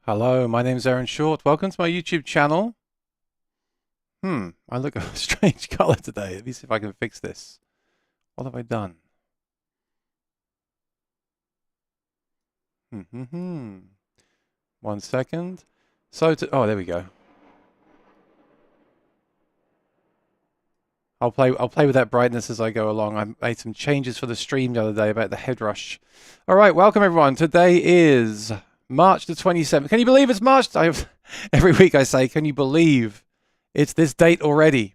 Hello, my name's Aaron Short. Welcome to my YouTube channel. I look a strange color today. Let me see if I can fix this. What have I done? Hmm. 1 second. Oh, there we go. I'll play with that brightness as I go along. I made some changes for the stream the other day about the head rush. All right, welcome everyone. Today is March the 27th. Can you believe it's March? Every week I say, can you believe it's this date already?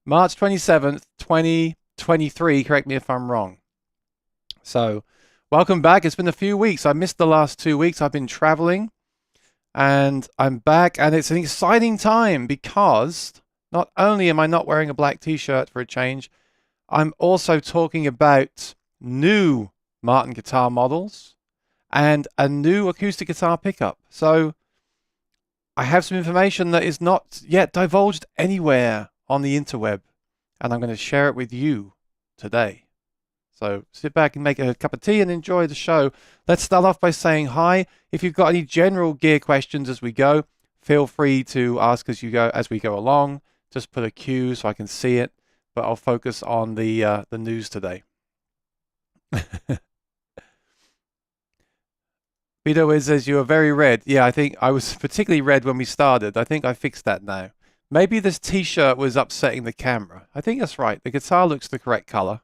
March 27th, 2023. Correct me if I'm wrong. So, welcome back. It's been a few weeks. I missed the last 2 weeks. I've been traveling and I'm back, and it's an exciting time because not only am I not wearing a black t-shirt for a change, I'm also talking about new Martin guitar models and a new acoustic guitar pickup. So I have some information that is not yet divulged anywhere on the interweb, and I'm going to share it with you today. So sit back and make a cup of tea and enjoy the show. Let's start off by saying hi. If you've got any general gear questions as we go, feel free to ask as we go along. Just put a cue so I can see it, but I'll focus on the news today. Vito is says you are very red. Yeah, I think I was particularly red when we started. I think I fixed that now. Maybe this t-shirt was upsetting the camera. I think that's right. The guitar looks the correct color.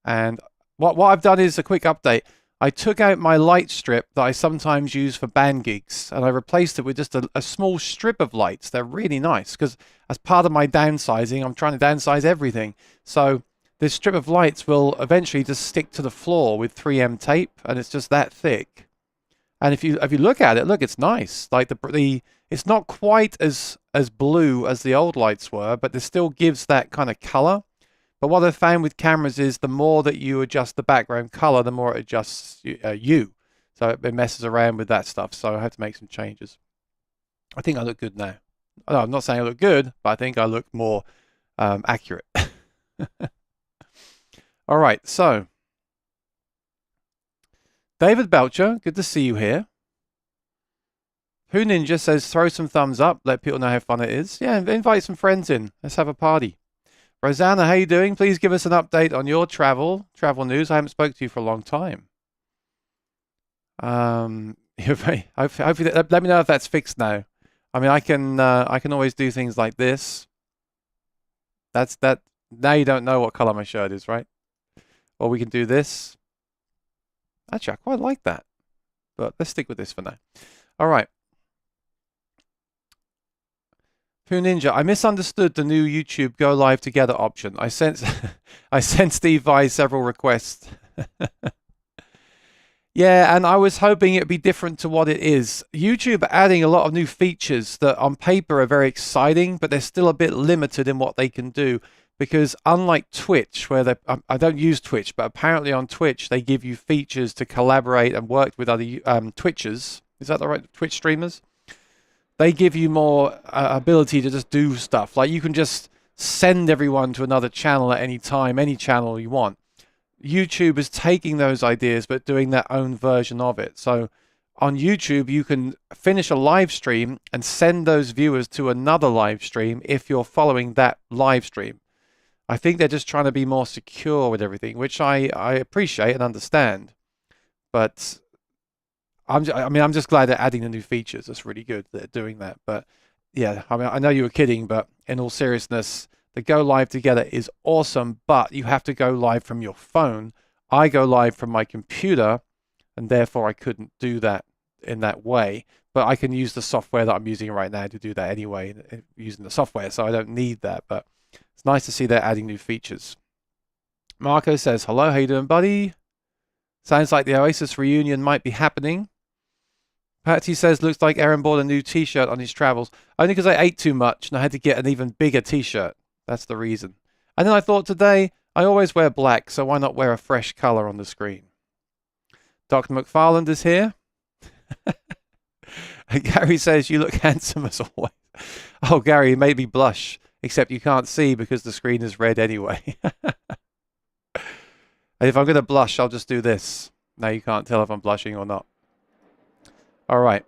And what I've done is a quick update. I took out my light strip that I sometimes use for band gigs, and I replaced it with just a small strip of lights. They're really nice because as part of my downsizing, I'm trying to downsize everything. So this strip of lights will eventually just stick to the floor with 3M tape, and it's just that thick. And if you look at it, look, it's nice. Like it's not quite as blue as the old lights were, but it still gives that kind of color. But what I've found with cameras is the more that you adjust the background color, the more it adjusts you. So it messes around with that stuff. So I had to make some changes. I think I look good now. No, I'm not saying I look good, but I think I look more accurate. All right, so David Belcher, good to see you here. Who Ninja says throw some thumbs up, let people know how fun it is. Yeah, invite some friends in. Let's have a party. Rosanna, how you doing? Please give us an update on your travel news. I haven't spoken to you for a long time. Hopefully, let me know if that's fixed now. I mean, I can always do things like this. That's that. Now you don't know what color my shirt is, right? Or we can do this. Actually, I quite like that. But let's stick with this for now. All right. Pooh Ninja, I misunderstood the new YouTube Go Live Together option. I sent Steve Vai several requests. Yeah, and I was hoping it'd be different to what it is. YouTube are adding a lot of new features that on paper are very exciting, but they're still a bit limited in what they can do. Because unlike Twitch, where I don't use Twitch, but apparently on Twitch they give you features to collaborate and work with other Twitchers. Is that the right Twitch streamers? They give you more ability to just do stuff. Like you can just send everyone to another channel at any time, any channel you want. YouTube is taking those ideas but doing their own version of it. So on YouTube, you can finish a live stream and send those viewers to another live stream if you're following that live stream. I think they're just trying to be more secure with everything, which I appreciate and understand. But I'm just glad they're adding the new features. That's really good that they're doing that. But yeah, I mean, I know you were kidding, but in all seriousness, the Go Live Together is awesome, but you have to go live from your phone. I go live from my computer, and therefore I couldn't do that in that way. But I can use the software that I'm using right now to do that anyway, using the software, so I don't need that. But it's nice to see they're adding new features. Marco says, hello, how you doing, buddy? Sounds like the Oasis reunion might be happening. Patsy says, looks like Aaron bought a new t-shirt on his travels. Only because I ate too much and I had to get an even bigger t-shirt. That's the reason. And then I thought today, I always wear black, so why not wear a fresh color on the screen? Dr. McFarland is here. Gary says, you look handsome as always. Oh, Gary, you made me blush, except you can't see because the screen is red anyway. And if I'm going to blush, I'll just do this. Now you can't tell if I'm blushing or not. All right.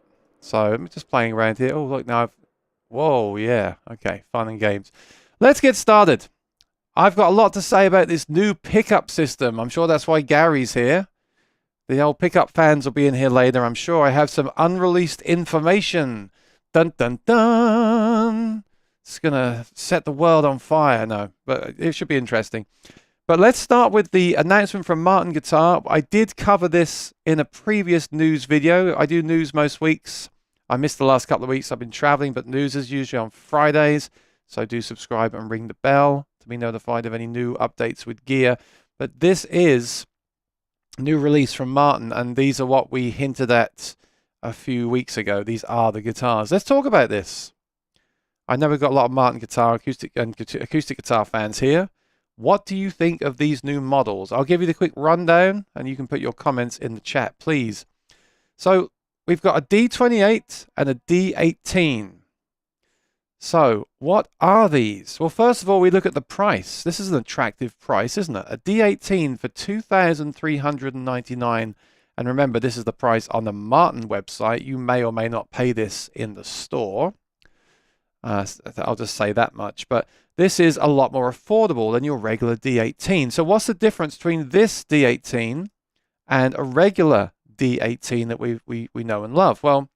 So I'm just playing around here. Oh, look, now whoa, yeah. Okay, fun and games. Let's get started. I've got a lot to say about this new pickup system. I'm sure that's why Gary's here. The old pickup fans will be in here later, I'm sure. I have some unreleased information. Dun, dun, dun. It's going to set the world on fire. No, but it should be interesting. But let's start with the announcement from Martin Guitar. I did cover this in a previous news video. I do news most weeks. I missed the last couple of weeks. I've been traveling, but news is usually on Fridays. So do subscribe and ring the bell to be notified of any new updates with gear. But this is a new release from Martin, and these are what we hinted at a few weeks ago. These are the guitars. Let's talk about this. I know we've got a lot of Martin Guitar acoustic guitar fans here. What do you think of these new models? I'll give you the quick rundown, and you can put your comments in the chat, please. So we've got a D28 and a D18. So what are these? Well, first of all, we look at the price. This is an attractive price, isn't it? A D18 for $2,399. And remember, this is the price on the Martin website. You may or may not pay this in the store. I'll just say that much. But this is a lot more affordable than your regular D18. So what's the difference between this D18 and a regular D18 that we know and love? Well,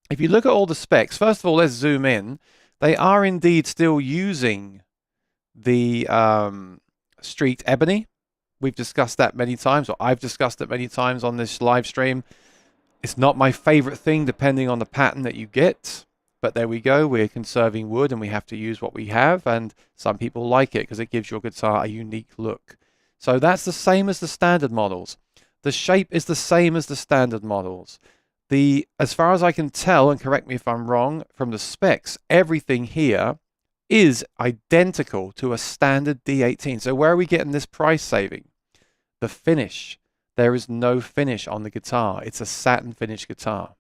if you look at all the specs, first of all, let's zoom in. They are indeed still using the Street Ebony. We've discussed that many times, or I've discussed it many times on this live stream. It's not my favorite thing, depending on the pattern that you get. But there we go. We're conserving wood, and we have to use what we have. And some people like it because it gives your guitar a unique look. So that's the same as the standard models. The shape is the same as the standard models. As far as I can tell, and correct me if I'm wrong, from the specs, everything here is identical to a standard D18. So where are we getting this price saving? The finish. There is no finish on the guitar. It's a satin finish guitar.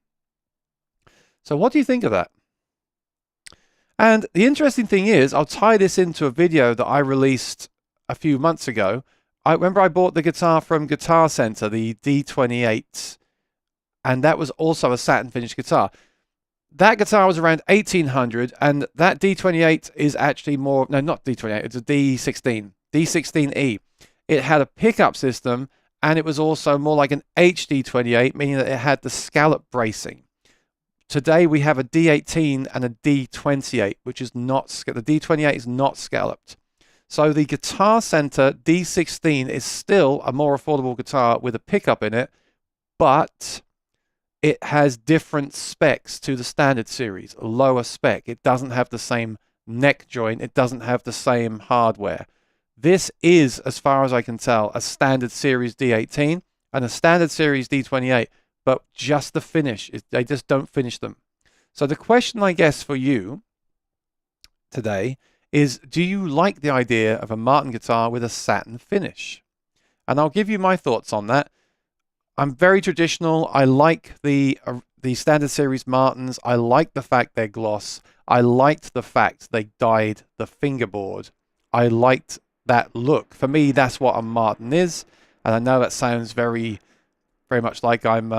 So what do you think of that? And the interesting thing is, I'll tie this into a video that I released a few months ago. I remember I bought the guitar from Guitar Center, the D28, and that was also a satin finish guitar. That guitar was around $1,800, and that D28 is actually more, no, not D28, it's a D16, D16E. It had a pickup system, and it was also more like an HD28, meaning that it had the scallop bracing. Today we have a D18 and a D28, which is not, the D28 is not scalloped. So the Guitar Center D16 is still a more affordable guitar with a pickup in it, but it has different specs to the standard series, a lower spec. It doesn't have the same neck joint. It doesn't have the same hardware. This is, as far as I can tell, a standard series D18 and a standard series D28, but just the finish. They just don't finish them. So the question, I guess, for you today is, do you like the idea of a Martin guitar with a satin finish? And I'll give you my thoughts on that. I'm very traditional. I like the standard series Martins. I like the fact they're gloss. I liked the fact they dyed the fingerboard. I liked that look. For me, that's what a Martin is. And I know that sounds very much like I'm,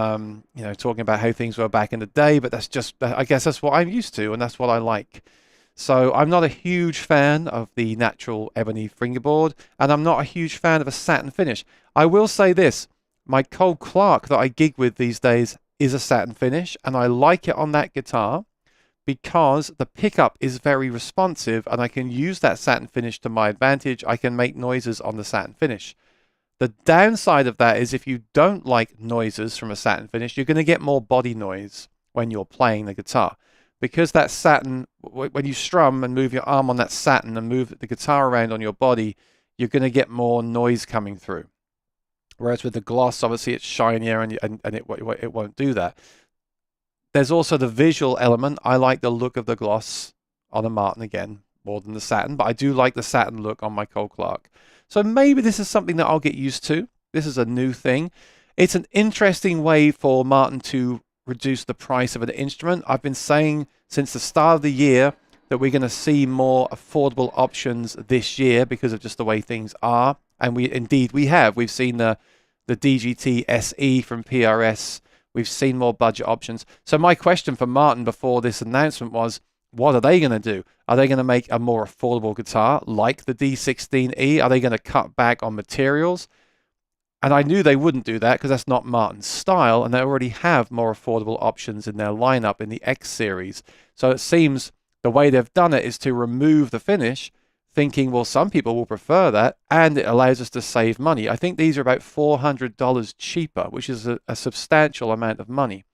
talking about how things were back in the day, but that's just, I guess that's what I'm used to, and that's what I like. So I'm not a huge fan of the natural ebony fingerboard, and I'm not a huge fan of a satin finish. I will say this, my Cole Clark that I gig with these days is a satin finish, and I like it on that guitar because the pickup is very responsive, and I can use that satin finish to my advantage. I can make noises on the satin finish. The downside of that is if you don't like noises from a satin finish, you're going to get more body noise when you're playing the guitar. Because that satin, when you strum and move your arm on that satin and move the guitar around on your body, you're going to get more noise coming through. Whereas with the gloss, obviously it's shinier and it won't do that. There's also the visual element. I like the look of the gloss on a Martin again, more than the satin, but I do like the satin look on my Cole Clark. So maybe this is something that I'll get used to. This is a new thing. It's an interesting way for Martin to reduce the price of an instrument. I've been saying since the start of the year that we're going to see more affordable options this year because of just the way things are. And we have. We've seen the DGT SE from PRS. We've seen more budget options. So my question for Martin before this announcement was, what are they going to do? Are they going to make a more affordable guitar like the D16E? Are they going to cut back on materials? And I knew they wouldn't do that because that's not Martin's style, and they already have more affordable options in their lineup in the X series. So it seems the way they've done it is to remove the finish, thinking, well, some people will prefer that, and it allows us to save money. I think these are about $400 cheaper, which is a substantial amount of money.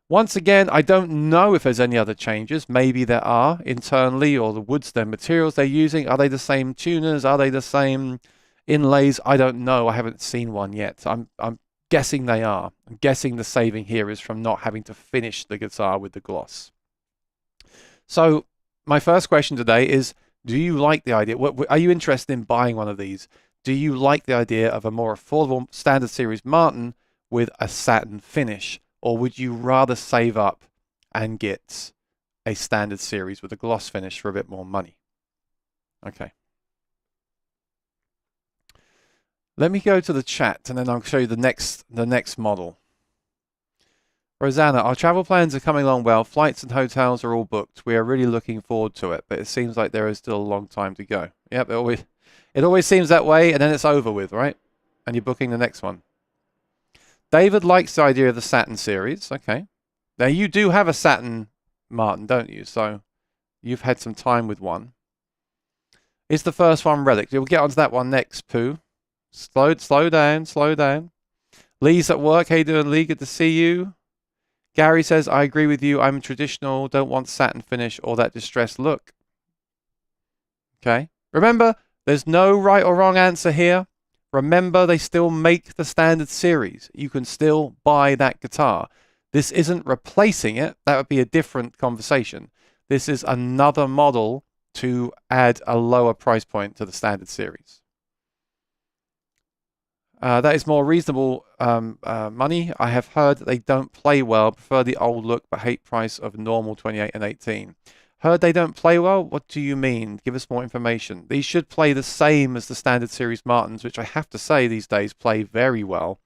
Once again, I don't know if there's any other changes. Maybe there are internally, or the wood stem materials they're using. Are they the same tuners? Are they the same inlays? I don't know. I haven't seen one yet. I'm guessing they are. I'm guessing the saving here is from not having to finish the guitar with the gloss. So my first question today is, do you like the idea? Are you interested in buying one of these? Do you like the idea of a more affordable standard series Martin with a satin finish? Or would you rather save up and get a standard series with a gloss finish for a bit more money? Okay. Let me go to the chat and then I'll show you the next model. Rosanna, our travel plans are coming along well. Flights and hotels are all booked. We are really looking forward to it, but it seems like there is still a long time to go. Yep, it always seems that way, and then it's over with, right? And you're booking the next one. David likes the idea of the satin series. Okay. Now, you do have a satin Martin, don't you? So you've had some time with one. Is the first one Relic? We'll get onto that one next, Pooh. Slow down. Lee's at work. How you doing, Lee? Good to see you. Gary says, I agree with you. I'm traditional, don't want satin finish or that distressed look. Okay. Remember, there's no right or wrong answer here. Remember, they still make the standard series. You can still buy that guitar. This isn't replacing it. That would be a different conversation. This is another model to add a lower price point to the standard series. That is more reasonable money. I have heard that they don't play well, prefer the old look, but hate price of normal 28 and 18. Heard they don't play well? What do you mean? Give us more information. These should play the same as the standard series Martins, which I have to say these days play very well.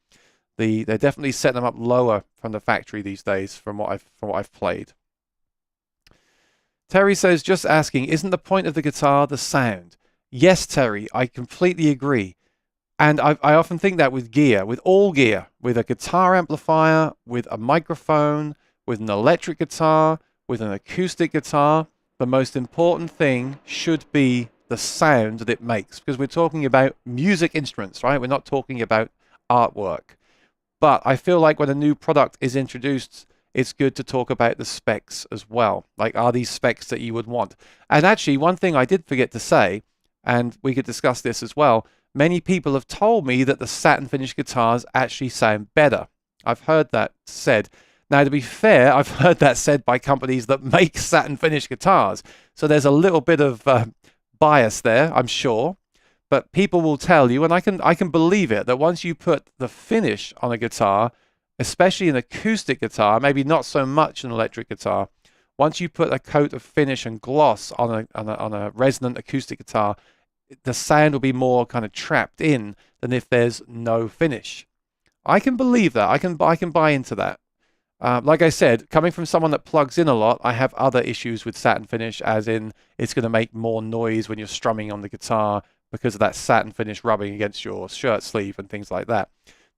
They definitely set them up lower from the factory these days from what I've played. Terry says, just asking, isn't the point of the guitar the sound? Yes, Terry, I completely agree. And I often think that with gear, with all gear, with a guitar amplifier, with a microphone, with an electric guitar, with an acoustic guitar, the most important thing should be the sound that it makes, because we're talking about music instruments, right? We're not talking about artwork. But I feel like when a new product is introduced, it's good to talk about the specs as well. Like, are these specs that you would want? And actually, one thing I did forget to say, and we could discuss this as well, many people have told me that the satin finish guitars actually sound better. I've heard that said. Now, to be fair, I've heard that said by companies that make satin finish guitars. So there's a little bit of bias there, I'm sure. But people will tell you, and I can believe it, that once you put the finish on a guitar, especially an acoustic guitar, maybe not so much an electric guitar, once you put a coat of finish and gloss on a resonant acoustic guitar, the sound will be more kind of trapped in than if there's no finish. I can believe that. I can buy into that. Like I said, coming from someone that plugs in a lot, I have other issues with satin finish, as in it's going to make more noise when you're strumming on the guitar because of that satin finish rubbing against your shirt sleeve and things like that.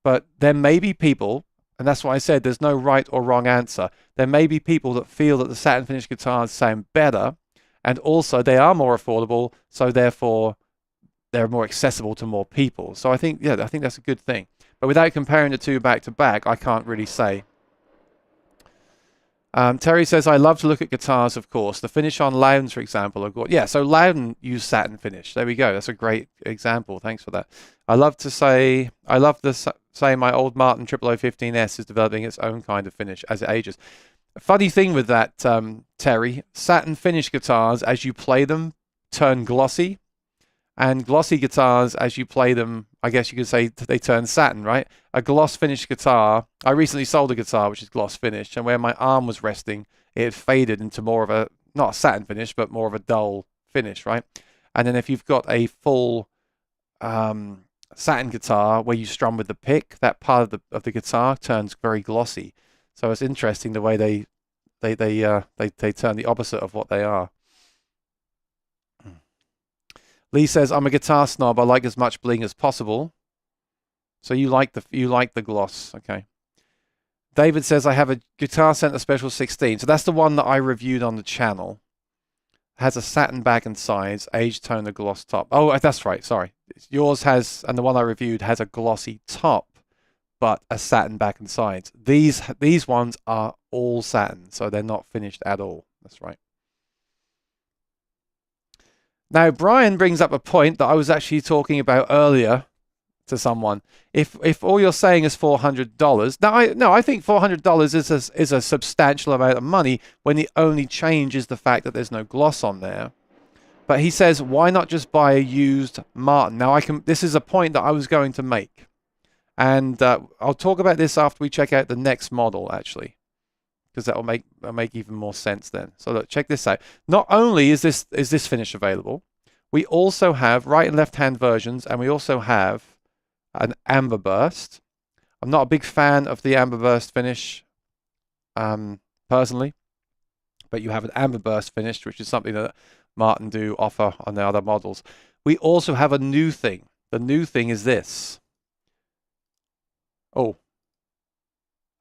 But there may be people, and that's why I said there's no right or wrong answer. There may be people that feel that the satin finish guitars sound better, and also they are more affordable, so therefore they're more accessible to more people. So I think that's a good thing. But without comparing the two back to back, I can't really say. Terry says, I love to look at guitars, of course. The finish on Loudons, for example, are good. Yeah, so Loudon used satin finish. There we go. That's a great example. Thanks for that. I love to say my old Martin 0015S is developing its own kind of finish as it ages. A funny thing with that, Terry, satin finish guitars, as you play them, turn glossy. And glossy guitars, as you play them, I guess you could say they turn satin, right? A gloss finished guitar. I recently sold a guitar which is gloss finished, and where my arm was resting, it had faded into more of a, not a satin finish, but more of a dull finish, right? And then if you've got a full satin guitar where you strum with the pick, that part of the guitar turns very glossy. So it's interesting the way they turn the opposite of what they are. Lee says, I'm a guitar snob. I like as much bling as possible. So you like the gloss, okay. David says, I have a Guitar Center Special 16. So that's the one that I reviewed on the channel. Has a satin back and sides, age tone, a gloss top. Oh, that's right, sorry. Yours has, and the one I reviewed has a glossy top, but a satin back and sides. These ones are all satin, so they're not finished at all. That's right. Now, Brian brings up a point that I was actually talking about earlier to someone. If all you're saying is $400, now I think $400 is a substantial amount of money when the only change is the fact that there's no gloss on there. But he says, why not just buy a used Martin? Now this is a point that I was going to make, and I'll talk about this after we check out the next model actually, because that'll make even more sense then. So look, check this out. Not only is this finish available, we also have right and left hand versions, and we also have an amber burst. I'm not a big fan of the amber burst finish personally, but you have an amber burst finish, which is something that Martin do offer on the other models. We also have a new thing. The new thing is this. Oh,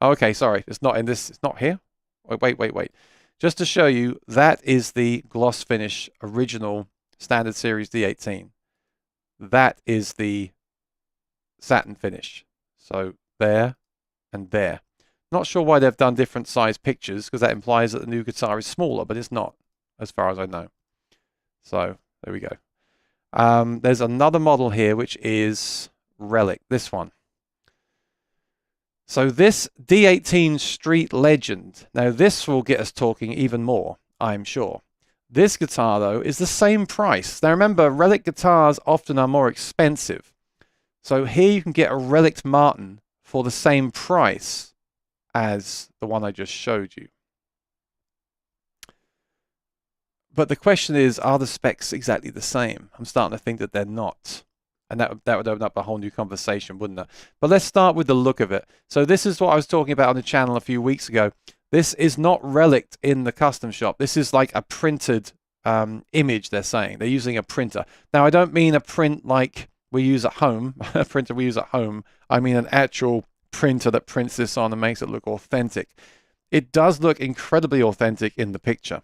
okay, sorry, it's not in this. It's not here. Wait. Just to show you, that is the gloss finish original standard series D18. That is the satin finish. So there and there. Not sure why they've done different size pictures, because that implies that the new guitar is smaller, but it's not, as far as I know. So there we go. There's another model here, which is Relic, this one. So this D18 Street Legend, now this will get us talking even more, I'm sure. This guitar, though, is the same price. Now remember, Relic guitars often are more expensive. So here you can get a Relic Martin for the same price as the one I just showed you. But the question is, are the specs exactly the same? I'm starting to think that they're not. And that would open up a whole new conversation, wouldn't it? But let's start with the look of it. So this is what I was talking about on the channel a few weeks ago. This is not relicked in the custom shop. This is like a printed image, they're saying. They're using a printer. Now, I don't mean a print like we use at home, a printer we use at home. I mean an actual printer that prints this on and makes it look authentic. It does look incredibly authentic in the picture.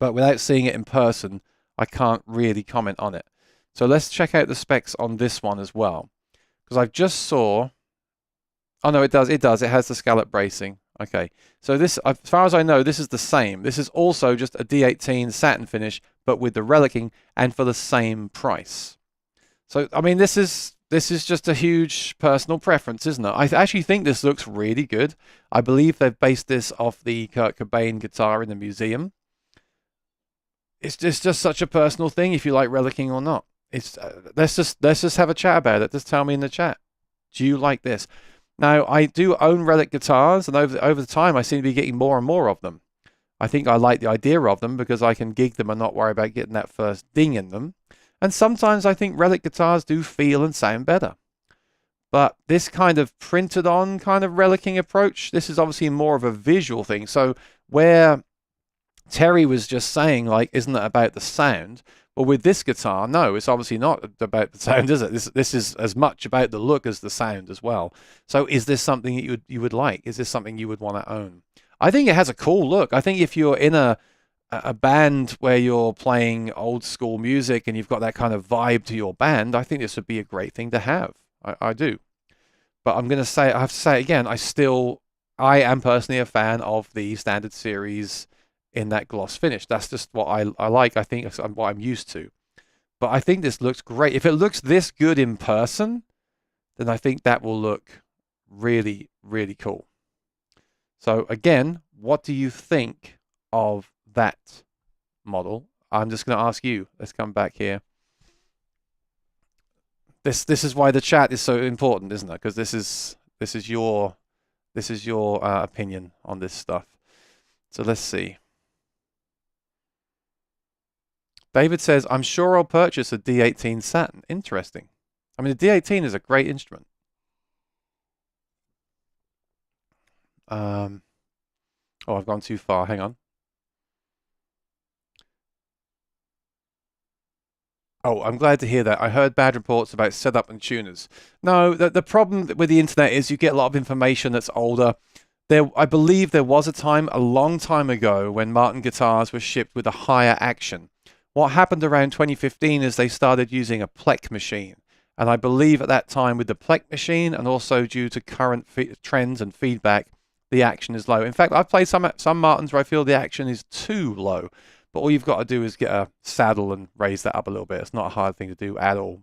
But without seeing it in person, I can't really comment on it. So let's check out the specs on this one as well. Because I've just saw... Oh, no, it does. It does. It has the scallop bracing. Okay. So this, as far as I know, this is the same. This is also just a D18 satin finish, but with the relicking and for the same price. So, I mean, this is just a huge personal preference, isn't it? I actually think this looks really good. I believe they've based this off the Kurt Cobain guitar in the museum. It's just such a personal thing if you like relicking or not. It's let's just have a chat about it. Just tell me in the chat. Do you like this? Now, I do own Relic guitars, and over the time, I seem to be getting more and more of them. I think I like the idea of them because I can gig them and not worry about getting that first ding in them. And sometimes I think Relic guitars do feel and sound better. But this kind of printed on kind of relicking approach, this is obviously more of a visual thing. So where Terry was just saying, like, isn't it about the sound? Well, with this guitar, no, it's obviously not about the sound, is it? This is as much about the look as the sound as well. So is this something that you would like? Is this something you would want to own? I think it has a cool look. I think if you're in a band where you're playing old school music and you've got that kind of vibe to your band, I think this would be a great thing to have. I do. But I have to say again, I am personally a fan of the standard series in that gloss finish. That's just what I like. I think it's what I'm used to. But I think this looks great. If it looks this good in person, then I think that will look really, really cool. So again, what do you think of that model? I'm just going to ask you. Let's come back here. This is why the chat is so important, isn't it? Because this is your opinion on this stuff. So let's see. David says, I'm sure I'll purchase a D18 Satin. Interesting. I mean, the D18 is a great instrument. Oh, I've gone too far. Hang on. Oh, I'm glad to hear that. I heard bad reports about setup and tuners. No, the problem with the internet is you get a lot of information that's older. I believe there was a time, a long time ago, when Martin guitars were shipped with a higher action. What happened around 2015 is they started using a Plek machine. And I believe at that time with the Plek machine, and also due to current trends and feedback, the action is low. In fact, I've played some Martins where I feel the action is too low. But all you've got to do is get a saddle and raise that up a little bit. It's not a hard thing to do at all.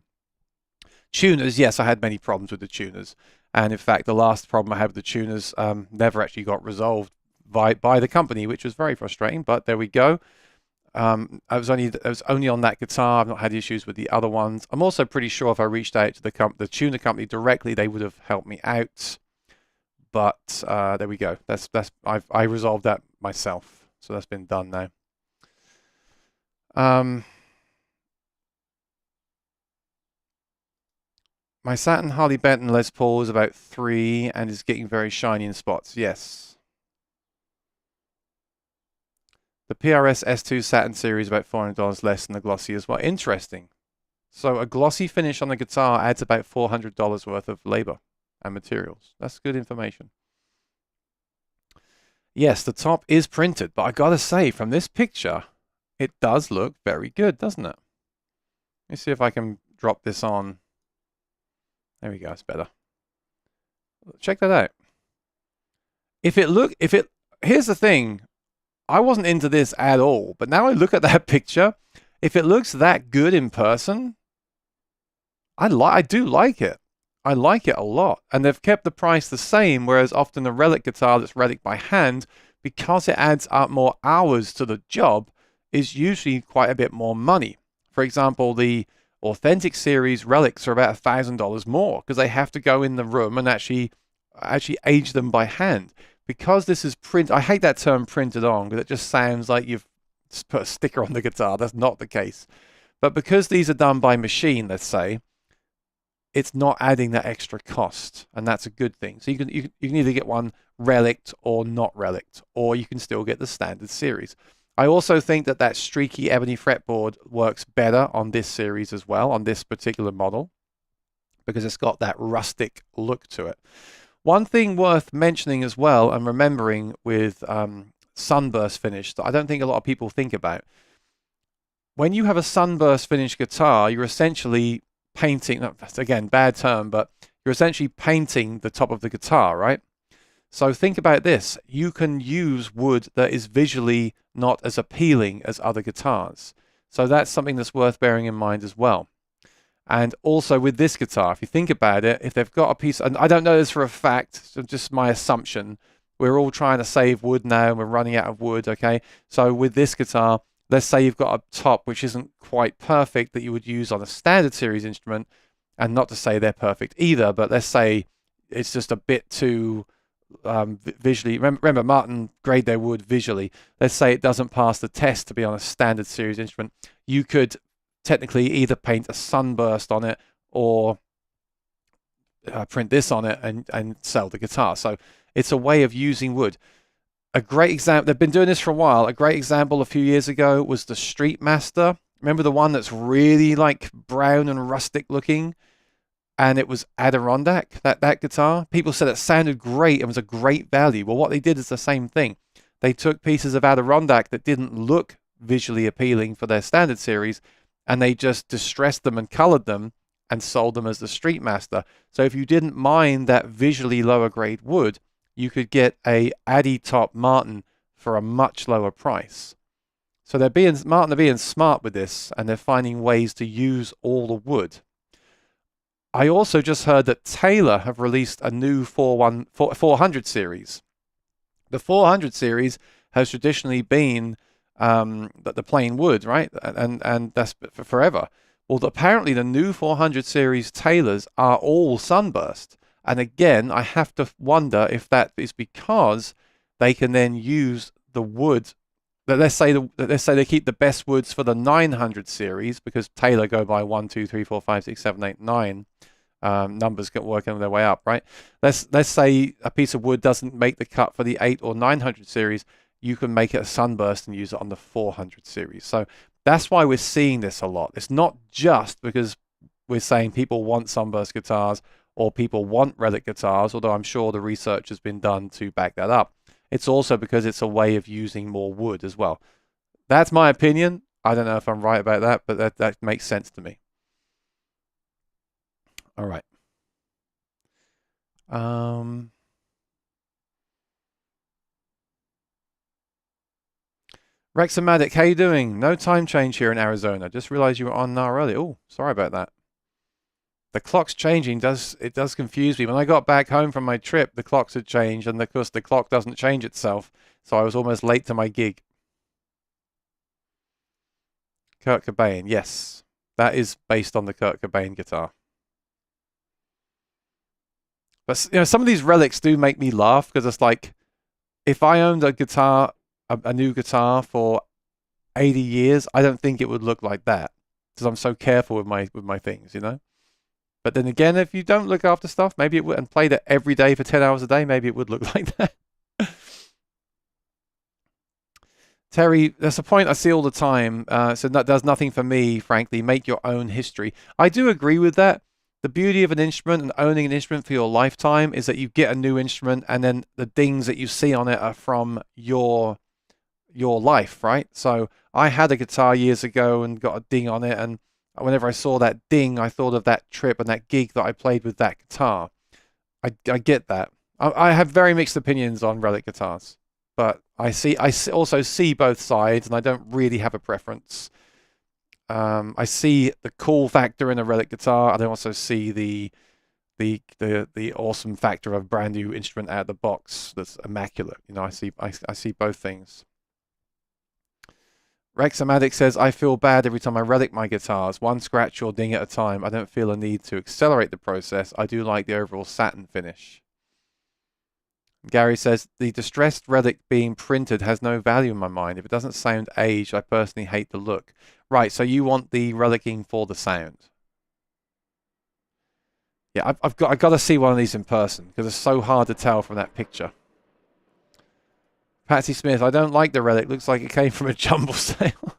Tuners, yes, I had many problems with the tuners. And in fact, the last problem I had with the tuners never actually got resolved by the company, which was very frustrating. But there we go. I was only on that guitar. I've not had issues with the other ones. I'm also pretty sure if I reached out to the tuner company directly, they would have helped me out. But there we go. I resolved that myself. So that's been done now. My Saturn Harley Benton Les Paul is about 3 and is getting very shiny in spots. Yes. The PRS S2 Saturn series is about $400 less than the glossy as well. Interesting. So a glossy finish on the guitar adds about $400 worth of labor and materials. That's good information. Yes, the top is printed, but I gotta say, from this picture, it does look very good, doesn't it? Let me see if I can drop this on. There we go, it's better. Check that out. Here's the thing. I wasn't into this at all, but now I look at that picture. If it looks that good in person, I do like it. I like it a lot. And they've kept the price the same, whereas often a relic guitar that's relic by hand, because it adds up more hours to the job, is usually quite a bit more money. For example, the Authentic series relics are about $1,000 more because they have to go in the room and actually age them by hand. Because this is print, I hate that term printed on because it just sounds like you've just put a sticker on the guitar. That's not the case. But because these are done by machine, let's say, it's not adding that extra cost, and that's a good thing. So you can either get one relict or not relict, or you can still get the standard series. I also think that streaky ebony fretboard works better on this series as well, on this particular model, because it's got that rustic look to it. One thing worth mentioning as well, and remembering with sunburst finish, that I don't think a lot of people think about. When you have a sunburst finish guitar, you're essentially painting, again, bad term, but you're essentially painting the top of the guitar, right? So think about this. You can use wood that is visually not as appealing as other guitars. So that's something that's worth bearing in mind as well. And also with this guitar, if you think about it, if they've got a piece, and I don't know this for a fact, so just my assumption, we're all trying to save wood now and we're running out of wood, okay? So with this guitar, let's say you've got a top which isn't quite perfect that you would use on a standard series instrument, and not to say they're perfect either, but let's say it's just a bit too visually. Remember, Martin grade their wood visually. Let's say it doesn't pass the test to be on a standard series instrument. You could technically either paint a sunburst on it or print this on it and sell the guitar. So it's a way of using wood. A great example, they've been doing this for a while. A great example a few years ago was the Street Master. Remember the one that's really like brown and rustic looking? And it was Adirondack, that guitar. People said it sounded great and was a great value. Well, what they did is the same thing. They took pieces of Adirondack that didn't look visually appealing for their standard series, and they just distressed them and colored them and sold them as the Street Master. So if you didn't mind that visually lower grade wood, you could get a Addy top Martin for a much lower price. So Martin are being smart with this, and they're finding ways to use all the wood. I also just heard that Taylor have released a new 400 series. The 400 series has traditionally been the plain wood, right? And that's for forever. Well, apparently the new 400 series Taylors are all sunburst. And again, I have to wonder if that is because they can then use the wood let's say they keep the best woods for the 900 series because Taylor go by 1, 2, 3, 4, 5, 6, 7, 8, 9. Numbers get working their way up, right? Let's say a piece of wood doesn't make the cut for the 8 or 900 series. You can make it a sunburst and use it on the 400 series. So that's why we're seeing this a lot. It's not just because we're saying people want sunburst guitars or people want relic guitars, although I'm sure the research has been done to back that up. It's also because it's a way of using more wood as well. That's my opinion. I don't know if I'm right about that, but that makes sense to me. All right. Rexomatic, how you doing? No time change here in Arizona. Just realized you were on now early. Oh, sorry about that. The clock's changing. It does confuse me. When I got back home from my trip, the clocks had changed, and of course the clock doesn't change itself, so I was almost late to my gig. Kurt Cobain, yes, that is based on the Kurt Cobain guitar. But some of these relics do make me laugh because it's like, if I owned a guitar, a new guitar for 80 years, I don't think it would look like that because I'm so careful with my things, But then again, if you don't look after stuff, maybe it would, and played it every day for 10 hours a day, maybe it would look like that. Terry, that's a point I see all the time. So that does nothing for me, frankly. Make your own history. I do agree with that. The beauty of an instrument and owning an instrument for your lifetime is that you get a new instrument and then the dings that you see on it are from your life, right? So I had a guitar years ago and got a ding on it, and whenever I saw that ding, I thought of that trip and that gig that I played with that guitar. I get that. I have very mixed opinions on relic guitars, but I also see both sides, and I don't really have a preference. I see the cool factor in a relic guitar, and I also see the awesome factor of a brand new instrument out of the box that's immaculate. I see both things. Rexomatic says, I feel bad every time I relic my guitars, one scratch or ding at a time. I don't feel a need to accelerate the process. I do like the overall satin finish. Gary says, the distressed relic being printed has no value in my mind. If it doesn't sound aged, I personally hate the look. Right, so you want the relicking for the sound. Yeah, I've got to see one of these in person because it's so hard to tell from that picture. Patsy Smith, I don't like the relic. Looks like it came from a jumble sale.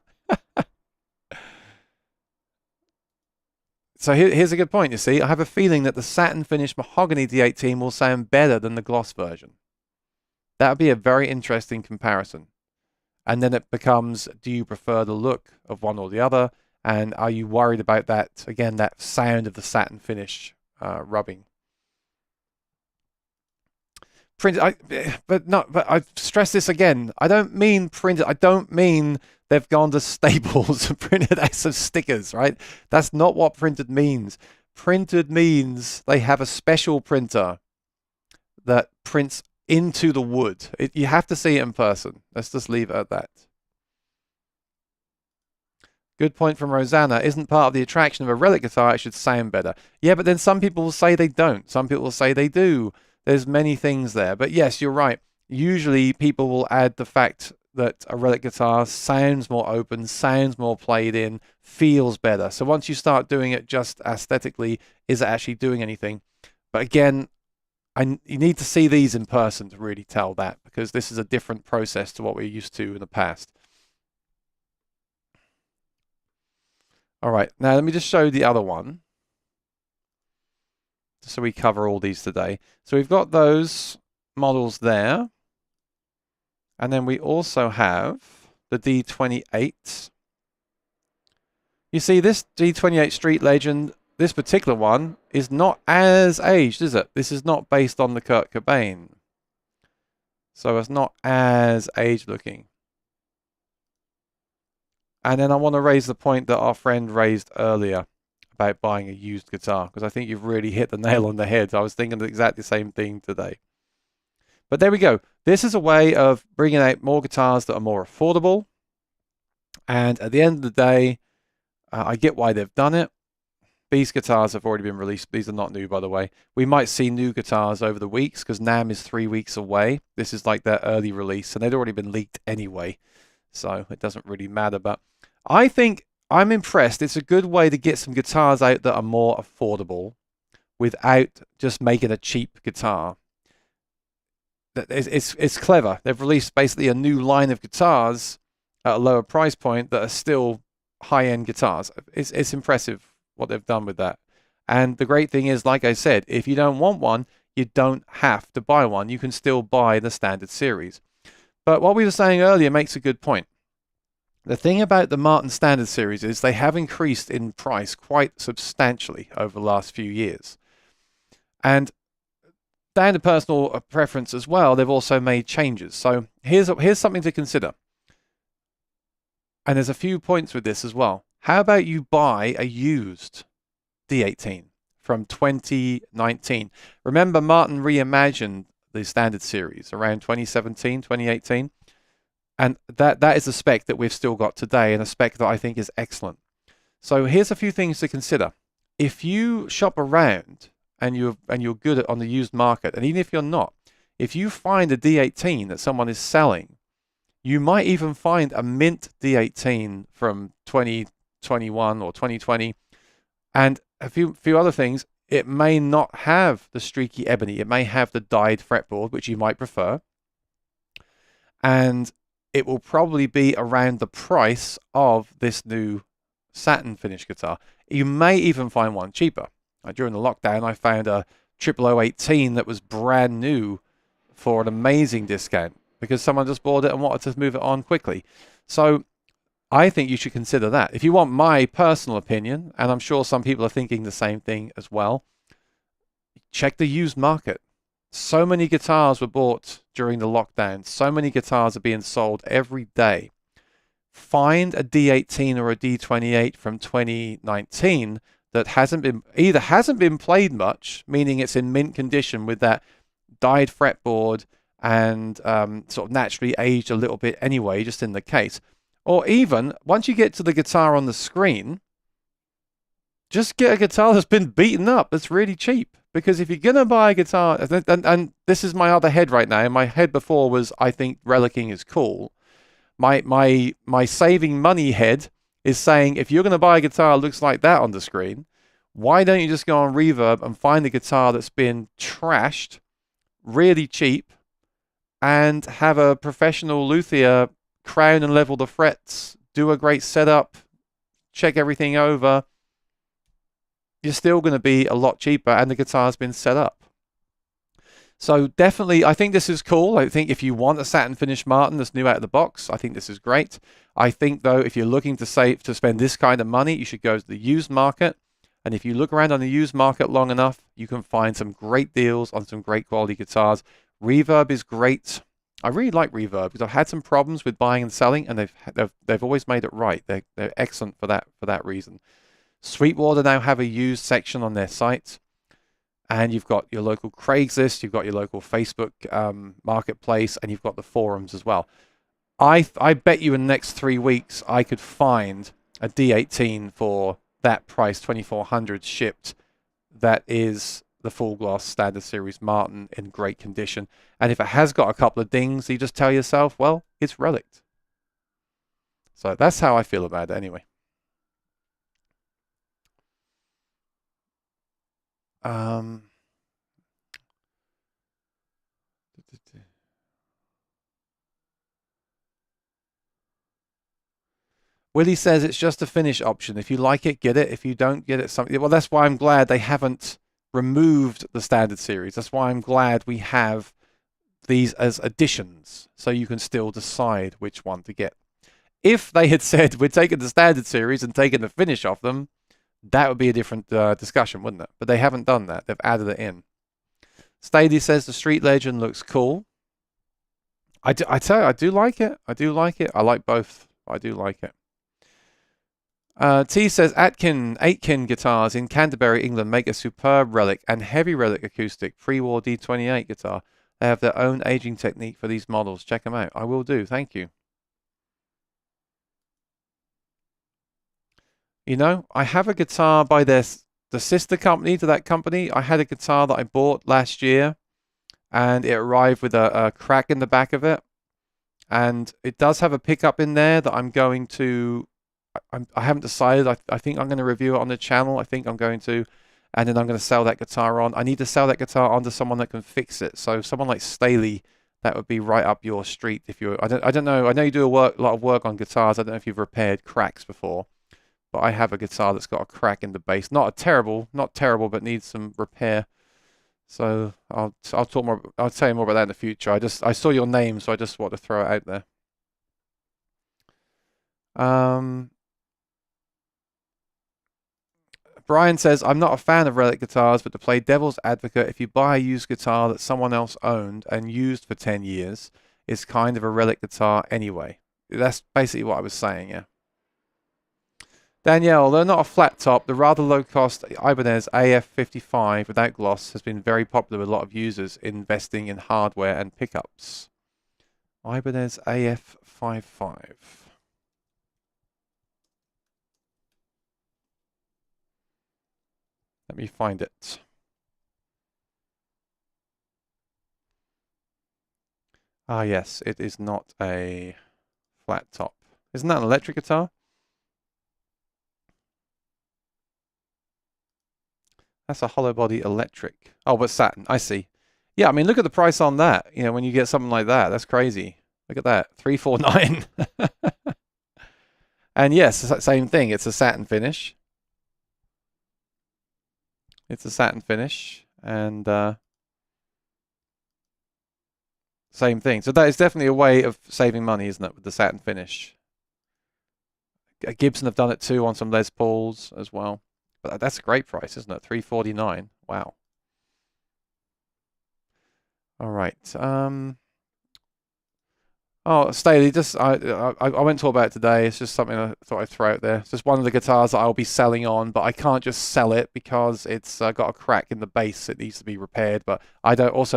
So here's a good point, you see. I have a feeling that the satin finished mahogany D18 will sound better than the gloss version. That would be a very interesting comparison. And then it becomes, do you prefer the look of one or the other? And are you worried about that, again, that sound of the satin finish rubbing? Printed, but I stress this again. I don't mean printed. I don't mean they've gone to Staples and printed out some stickers, right? That's not what printed means. Printed means they have a special printer that prints into the wood. You have to see it in person. Let's just leave it at that. Good point from Rosanna. Isn't part of the attraction of a relic guitar it should sound better? Yeah, but then some people will say they don't. Some people will say they do. There's many things there. But yes, you're right. Usually people will add the fact that a relic guitar sounds more open, sounds more played in, feels better. So once you start doing it just aesthetically, is it actually doing anything? But again, you need to see these in person to really tell that, because this is a different process to what we're used to in the past. All right, now let me just show the other one, so we cover all these today. So we've got those models there. And then we also have the D28. You see, this D28 Street Legend, this particular one, is not as aged, is it? This is not based on the Kurt Cobain. So it's not as aged looking. And then I want to raise the point that our friend raised earlier about buying a used guitar, because I think you've really hit the nail on the head. I was thinking the exactly same thing today. But there we go. This is a way of bringing out more guitars that are more affordable. And at the end of the day, I get why they've done it. These guitars have already been released. These are not new, by the way. We might see new guitars over the weeks because NAMM is 3 weeks away. This is like their early release, and they'd already been leaked anyway. so it doesn't really matter. But I think I'm impressed. It's a good way to get some guitars out that are more affordable without just making a cheap guitar. It's clever. They've released basically a new line of guitars at a lower price point that are still high-end guitars. It's impressive what they've done with that. And the great thing is, like I said, if you don't want one, you don't have to buy one. You can still buy the standard series. But what we were saying earlier makes a good point. The thing about the Martin Standard Series is they have increased in price quite substantially over the last few years. And down to personal preference as well, they've also made changes. So here's something to consider. And there's a few points with this as well. How about you buy a used D18 from 2019? Remember, Martin reimagined the Standard Series around 2017, 2018. And that is a spec that we've still got today, and a spec that I think is excellent. So here's a few things to consider. If you shop around and you're good on the used market, and even if you're not, if you find a D18 that someone is selling, you might even find a mint D18 from 2021 or 2020, and a few other things. It may not have the streaky ebony. It may have the dyed fretboard, which you might prefer, and it will probably be around the price of this new satin finish guitar. You may even find one cheaper. During the lockdown, I found a 00018 that was brand new for an amazing discount because someone just bought it and wanted to move it on quickly. So I think you should consider that. If you want my personal opinion, and I'm sure some people are thinking the same thing as well, check the used market. So many guitars were bought during the lockdown. So many guitars are being sold every day. Find a D18 or a D28 from 2019 that hasn't been played much, meaning it's in mint condition with that dyed fretboard and sort of naturally aged a little bit anyway, just in the case. Or even, once you get to the guitar on the screen, just get a guitar that's been beaten up, that's really cheap. Because if you're going to buy a guitar, and this is my other head right now, my head before was, I think relicking is cool. My saving money head is saying, if you're going to buy a guitar that looks like that on the screen, why don't you just go on Reverb and find a guitar that's been trashed, really cheap, and have a professional luthier crown and level the frets, do a great setup, check everything over. You're still going to be a lot cheaper, and the guitar's been set up. So definitely, I think this is cool. I think if you want a satin finish Martin that's new out of the box, I think this is great. I think, though, if you're looking to spend this kind of money, you should go to the used market. And if you look around on the used market long enough, you can find some great deals on some great quality guitars. Reverb is great. I really like Reverb because I've had some problems with buying and selling, and they've always made it right. They're excellent for that reason. Sweetwater now have a used section on their site, and you've got your local Craigslist, you've got your local Facebook marketplace, and you've got the forums as well. I bet you in the next 3 weeks I could find a D18 for that price, 2400 shipped, that is the full gloss Standard Series Martin in great condition. And if it has got a couple of dings, you just tell yourself, well, it's relicked. So that's how I feel about it anyway. Willie says it's just a finish option. If you like it, get it. If you don't get it, something. Well, that's why I'm glad they haven't removed the Standard Series. That's why I'm glad we have these as additions, so you can still decide which one to get. If they had said we're taking the Standard Series and taking the finish off them, that would be a different discussion, wouldn't it? But they haven't done that. They've added it in. Stady says the Street Legend looks cool. I tell you, I do like it. I do like it. I like both. I do like it. T says Aitken guitars in Canterbury, England make a superb relic and heavy relic acoustic pre-war D28 guitar. They have their own aging technique for these models. Check them out. I will do. Thank you. You know, I have a guitar by the sister company to that company. I had a guitar that I bought last year, and it arrived with a crack in the back of it. and it does have a pickup in there that I'm going to. I haven't decided. I think I'm going to review it on the channel. I think I'm going to, and then I'm going to sell that guitar on. I need to sell that guitar on to someone that can fix it. So someone like Staley, that would be right up your street. If you're, I don't know. I know you do a lot of work on guitars. I don't know if you've repaired cracks before, but I have a guitar that's got a crack in the bass. Not terrible, but needs some repair. So I'll talk more. I'll tell you more about that in the future. I saw your name, so I just want to throw it out there. Brian says, I'm not a fan of relic guitars, but to play devil's advocate, if you buy a used guitar that someone else owned and used for 10 years, it's kind of a relic guitar anyway. That's basically what I was saying, yeah. Danielle, although not a flat top, the rather low-cost Ibanez AF55 without gloss has been very popular with a lot of users investing in hardware and pickups. Ibanez AF55. Let me find it. Ah, yes, it is not a flat top. Isn't that an electric guitar? That's a hollow body electric. Oh, but Saturn, I see. Yeah, I mean, look at the price on that. You know, when you get something like that, that's crazy. Look at that, 349. And yes, same thing. It's a satin finish. It's a satin finish, and same thing. So that is definitely a way of saving money, isn't it, with the satin finish? Gibson have done it too on some Les Pauls as well. But that's a great price, isn't it? $349. Wow. All right. Oh, Staley, just I won't talk about it today. It's just something I thought I'd throw out there. It's just one of the guitars that I'll be selling on, but I can't just sell it because it's got a crack in the bass. It needs to be repaired. But I don't want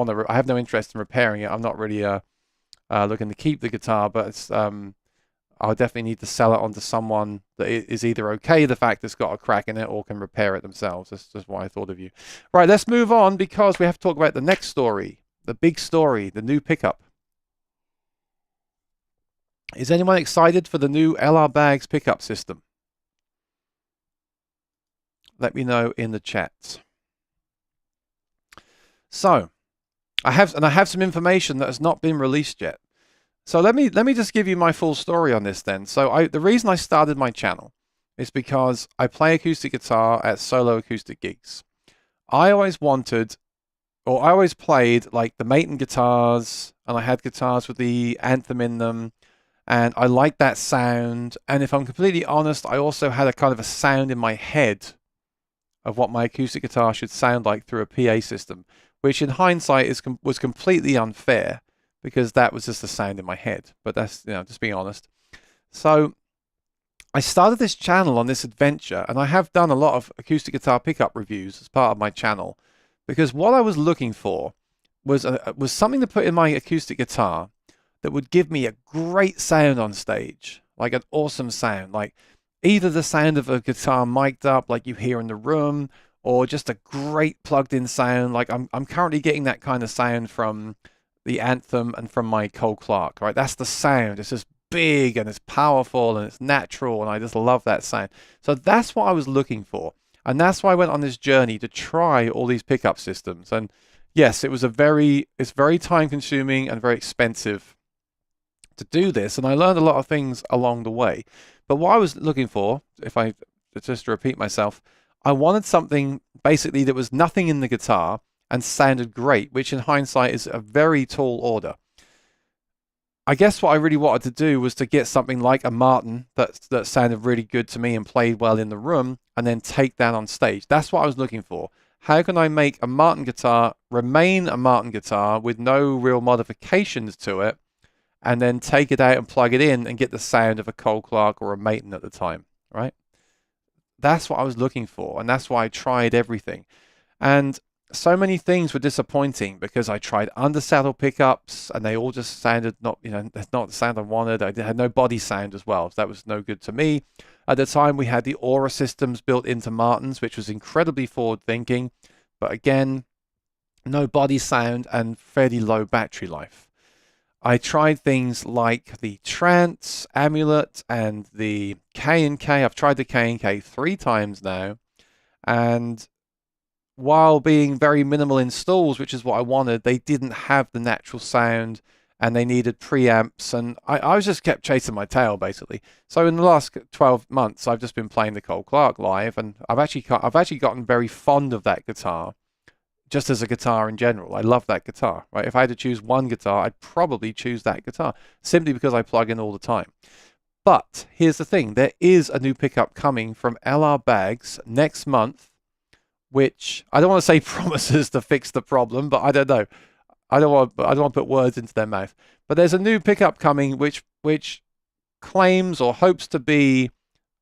to. I have no interest in repairing it. I'm not really looking to keep the guitar, but it's I'll definitely need to sell it on to someone that is either okay the fact it's got a crack in it or can repair it themselves. That's just why I thought of you. Right, let's move on because we have to talk about the next story, the big story, the new pickup. Is anyone excited for the new LR Baggs pickup system? Let me know in the chat. So, I have some information that has not been released yet. So let me just give you my full story on this then. So the reason I started my channel is because I play acoustic guitar at solo acoustic gigs. I always wanted, or I always played like the Maton guitars, and I had guitars with the Anthem in them. And I liked that sound. And if I'm completely honest, I also had a kind of a sound in my head of what my acoustic guitar should sound like through a PA system, which in hindsight was completely unfair because that was just the sound in my head. But that's, just being honest. So I started this channel on this adventure, and I have done a lot of acoustic guitar pickup reviews as part of my channel because what I was looking for was something to put in my acoustic guitar that would give me a great sound on stage, like an awesome sound, like either the sound of a guitar mic'd up like you hear in the room, or just a great plugged in sound. Like I'm currently getting that kind of sound from the Anthem and from my Cole Clark, right? That's the sound. It's just big and it's powerful and it's natural, and I just love that sound. So that's what I was looking for. And that's why I went on this journey to try all these pickup systems. And yes, it's very time consuming and very expensive to do this, and I learned a lot of things along the way. But what I was looking for, just to repeat myself, I wanted something basically that was nothing in the guitar and sounded great, which in hindsight is a very tall order. I guess what I really wanted to do was to get something like a Martin that sounded really good to me and played well in the room, and then take that on stage. That's what I was looking for. How can I make a Martin guitar remain a Martin guitar with no real modifications to it, and then take it out and plug it in and get the sound of a Cole Clark or a Maton at the time, right? That's what I was looking for, and that's why I tried everything. And so many things were disappointing because I tried undersaddle pickups and they all just sounded that's not the sound I wanted. I had no body sound as well, so that was no good to me. At the time, we had the Aura systems built into Martins, which was incredibly forward-thinking, but again, no body sound and fairly low battery life. I tried things like the Trance, Amulet, and the K&K. I've tried the K&K 3 times now, and while being very minimal installs, which is what I wanted, they didn't have the natural sound, and they needed preamps, and I was just kept chasing my tail, basically. So in the last 12 months, I've just been playing the Cole Clark live, and I've actually gotten very fond of that guitar, just as a guitar in general. I love that guitar, right? If I had to choose one guitar, I'd probably choose that guitar, simply because I plug in all the time. But here's the thing, there is a new pickup coming from LR Baggs next month, which I don't want to say promises to fix the problem, but I don't know. I don't want to put words into their mouth. But there's a new pickup coming which claims or hopes to be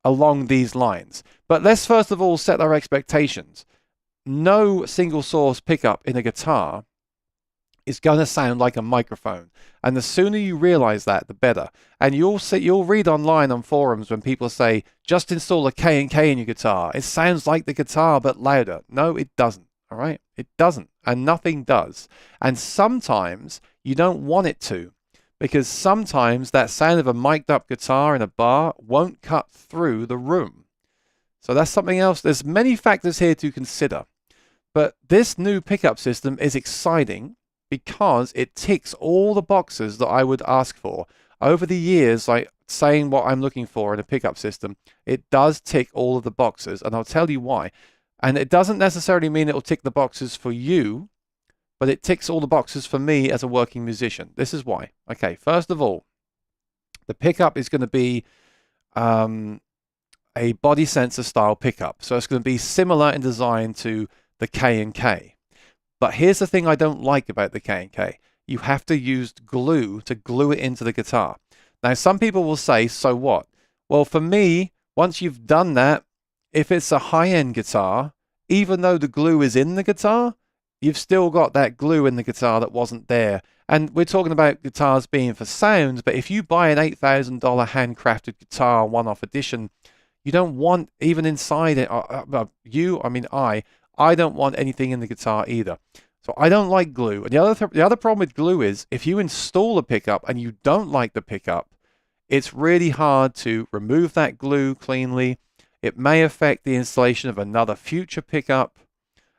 along these lines. But let's first of all set our expectations. No single source pickup in a guitar is going to sound like a microphone. And the sooner you realize that, the better. And you'll read online on forums when people say, just install a K&K in your guitar. It sounds like the guitar, but louder. No, it doesn't. All right? It doesn't. And nothing does. And sometimes you don't want it to, because sometimes that sound of a mic'd up guitar in a bar won't cut through the room. So that's something else. There's many factors here to consider. But this new pickup system is exciting because it ticks all the boxes that I would ask for. Over the years, like saying what I'm looking for in a pickup system, it does tick all of the boxes, and I'll tell you why. And it doesn't necessarily mean it'll tick the boxes for you, but it ticks all the boxes for me as a working musician. This is why. Okay, first of all, the pickup is going to be a body sensor style pickup. So it's going to be similar in design to the K&K. But here's the thing I don't like about the K&K. You have to use glue to glue it into the guitar. Now, some people will say, so what? Well, for me, once you've done that, if it's a high-end guitar, even though the glue is in the guitar, you've still got that glue in the guitar that wasn't there. And we're talking about guitars being for sounds, but if you buy an $8,000 handcrafted guitar, one-off edition, you don't want, even inside it, I don't want anything in the guitar either. So I don't like glue. And the other problem with glue is if you install a pickup and you don't like the pickup, it's really hard to remove that glue cleanly. It may affect the installation of another future pickup,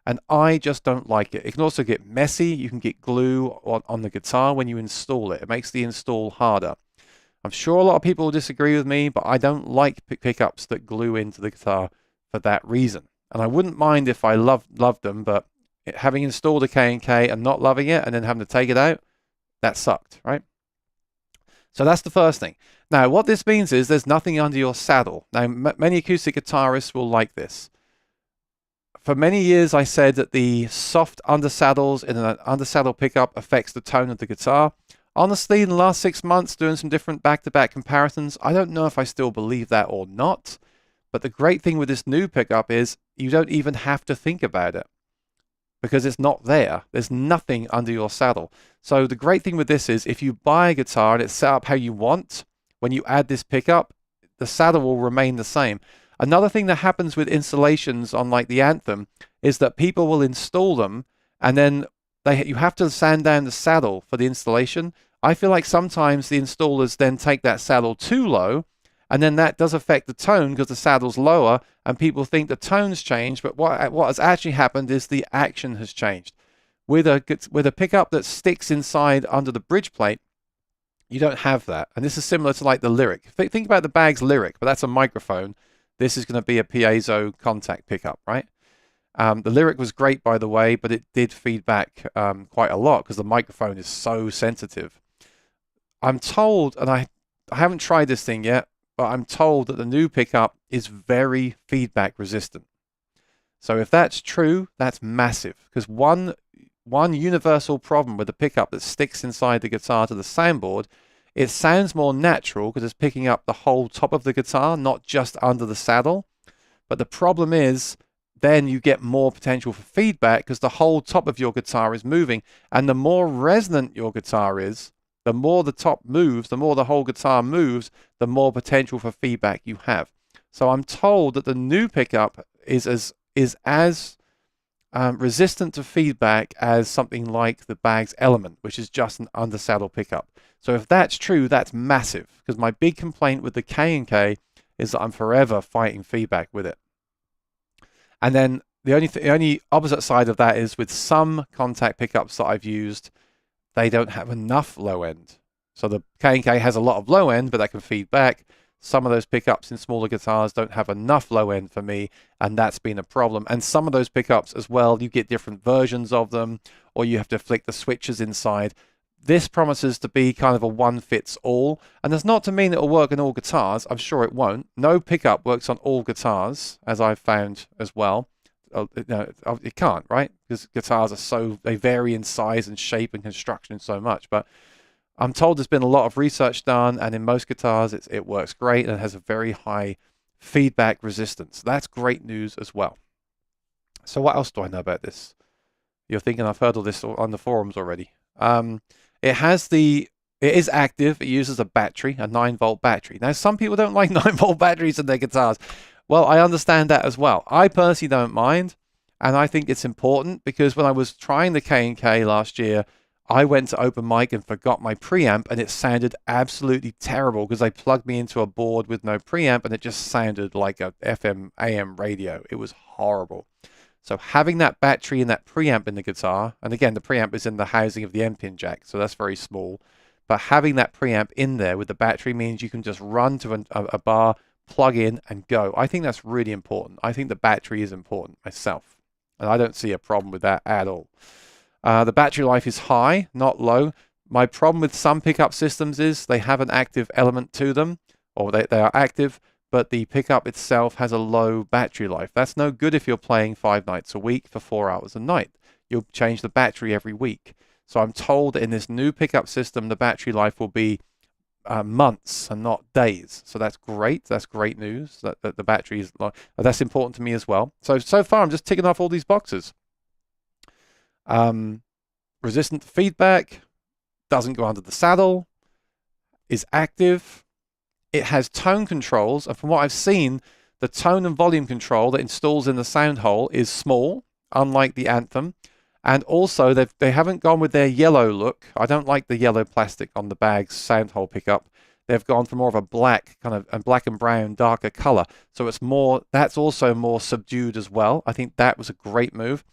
and I just don't like it. It can also get messy. You can get glue on the guitar when you install it. It makes the install harder. I'm sure a lot of people will disagree with me, but I don't like pickups that glue into the guitar for that reason. And I wouldn't mind if I loved them, but having installed a K&K and not loving it and then having to take it out, that sucked, right? So that's the first thing. Now, what this means is there's nothing under your saddle. Now, many acoustic guitarists will like this. For many years, I said that the soft undersaddles in an undersaddle pickup affects the tone of the guitar. Honestly, in the last 6 months, doing some different back-to-back comparisons, I don't know if I still believe that or not. But the great thing with this new pickup is you don't even have to think about it because it's not there. There's nothing under your saddle. So the great thing with this is if you buy a guitar and it's set up how you want, when you add this pickup, the saddle will remain the same. Another thing that happens with installations on like the Anthem is that people will install them and then you have to sand down the saddle for the installation. I feel like sometimes the installers then take that saddle too low, and then that does affect the tone because the saddle's lower and people think the tone's changed, but what has actually happened is the action has changed. With a pickup that sticks inside under the bridge plate, you don't have that. And this is similar to like the Lyric. Think about the Baggs Lyric, but that's a microphone. This is going to be a piezo contact pickup, right? The Lyric was great, by the way, but it did feedback quite a lot because the microphone is so sensitive. I'm told, and I haven't tried this thing yet, but I'm told that the new pickup is very feedback resistant. So if that's true, that's massive, because one universal problem with the pickup that sticks inside the guitar to the soundboard, it sounds more natural because it's picking up the whole top of the guitar, not just under the saddle. But the problem is then you get more potential for feedback because the whole top of your guitar is moving, and the more resonant your guitar is, the more the top moves, the more the whole guitar moves, the more potential for feedback you have. So I'm told that the new pickup is as resistant to feedback as something like the Baggs Element, which is just an under saddle pickup. So if that's true, that's massive, because my big complaint with the K&K is that I'm forever fighting feedback with it. And then the only opposite side of that is with some contact pickups that I've used, they don't have enough low end. So the K&K has a lot of low end, but that can feed back. Some of those pickups in smaller guitars don't have enough low end for me, and that's been a problem. And some of those pickups as well, you get different versions of them, or you have to flick the switches inside. This promises to be kind of a one-fits-all, and that's not to mean it'll work on all guitars. I'm sure it won't. No pickup works on all guitars, as I've found as well. No, it can't, right? Because guitars are they vary in size and shape and construction so much. But I'm told there's been a lot of research done, and in most guitars it works great and has a very high feedback resistance. That's great news as well. So what else do I know about this? You're thinking I've heard all this on the forums already. It is active. It uses a battery, a 9-volt battery. Now, some people don't like 9-volt batteries in their guitars. Well, I understand that as well. I personally don't mind, and I think it's important because when I was trying the K&K last year, I went to open mic and forgot my preamp, and it sounded absolutely terrible because they plugged me into a board with no preamp, and it just sounded like a FM AM radio. It was horrible. So having that battery and that preamp in the guitar, and again, the preamp is in the housing of the N-pin jack, so that's very small. But having that preamp in there with the battery means you can just run to a bar, plug in, and go. I think that's really important. I think the battery is important myself, and I don't see a problem with that at all. The battery life is high, not low. My problem with some pickup systems is they have an active element to them, or they are active, but the pickup itself has a low battery life. That's no good if you're playing 5 nights a week for 4 hours a night. You'll change the battery every week. So I'm told that in this new pickup system, the battery life will be months and not days. So that's great. That's great news that the battery is that's important to me as well. So far I'm just ticking off all these boxes. Resistant to feedback, doesn't go under the saddle, is active. It has tone controls, and from what I've seen, the tone and volume control that installs in the sound hole is small, unlike the Anthem. And also, they haven't gone with their yellow look. I don't like the yellow plastic on the Baggs sound hole pickup. They've gone for more of a black and black and brown, darker color. So it's more. That's also more subdued as well. I think that was a great move.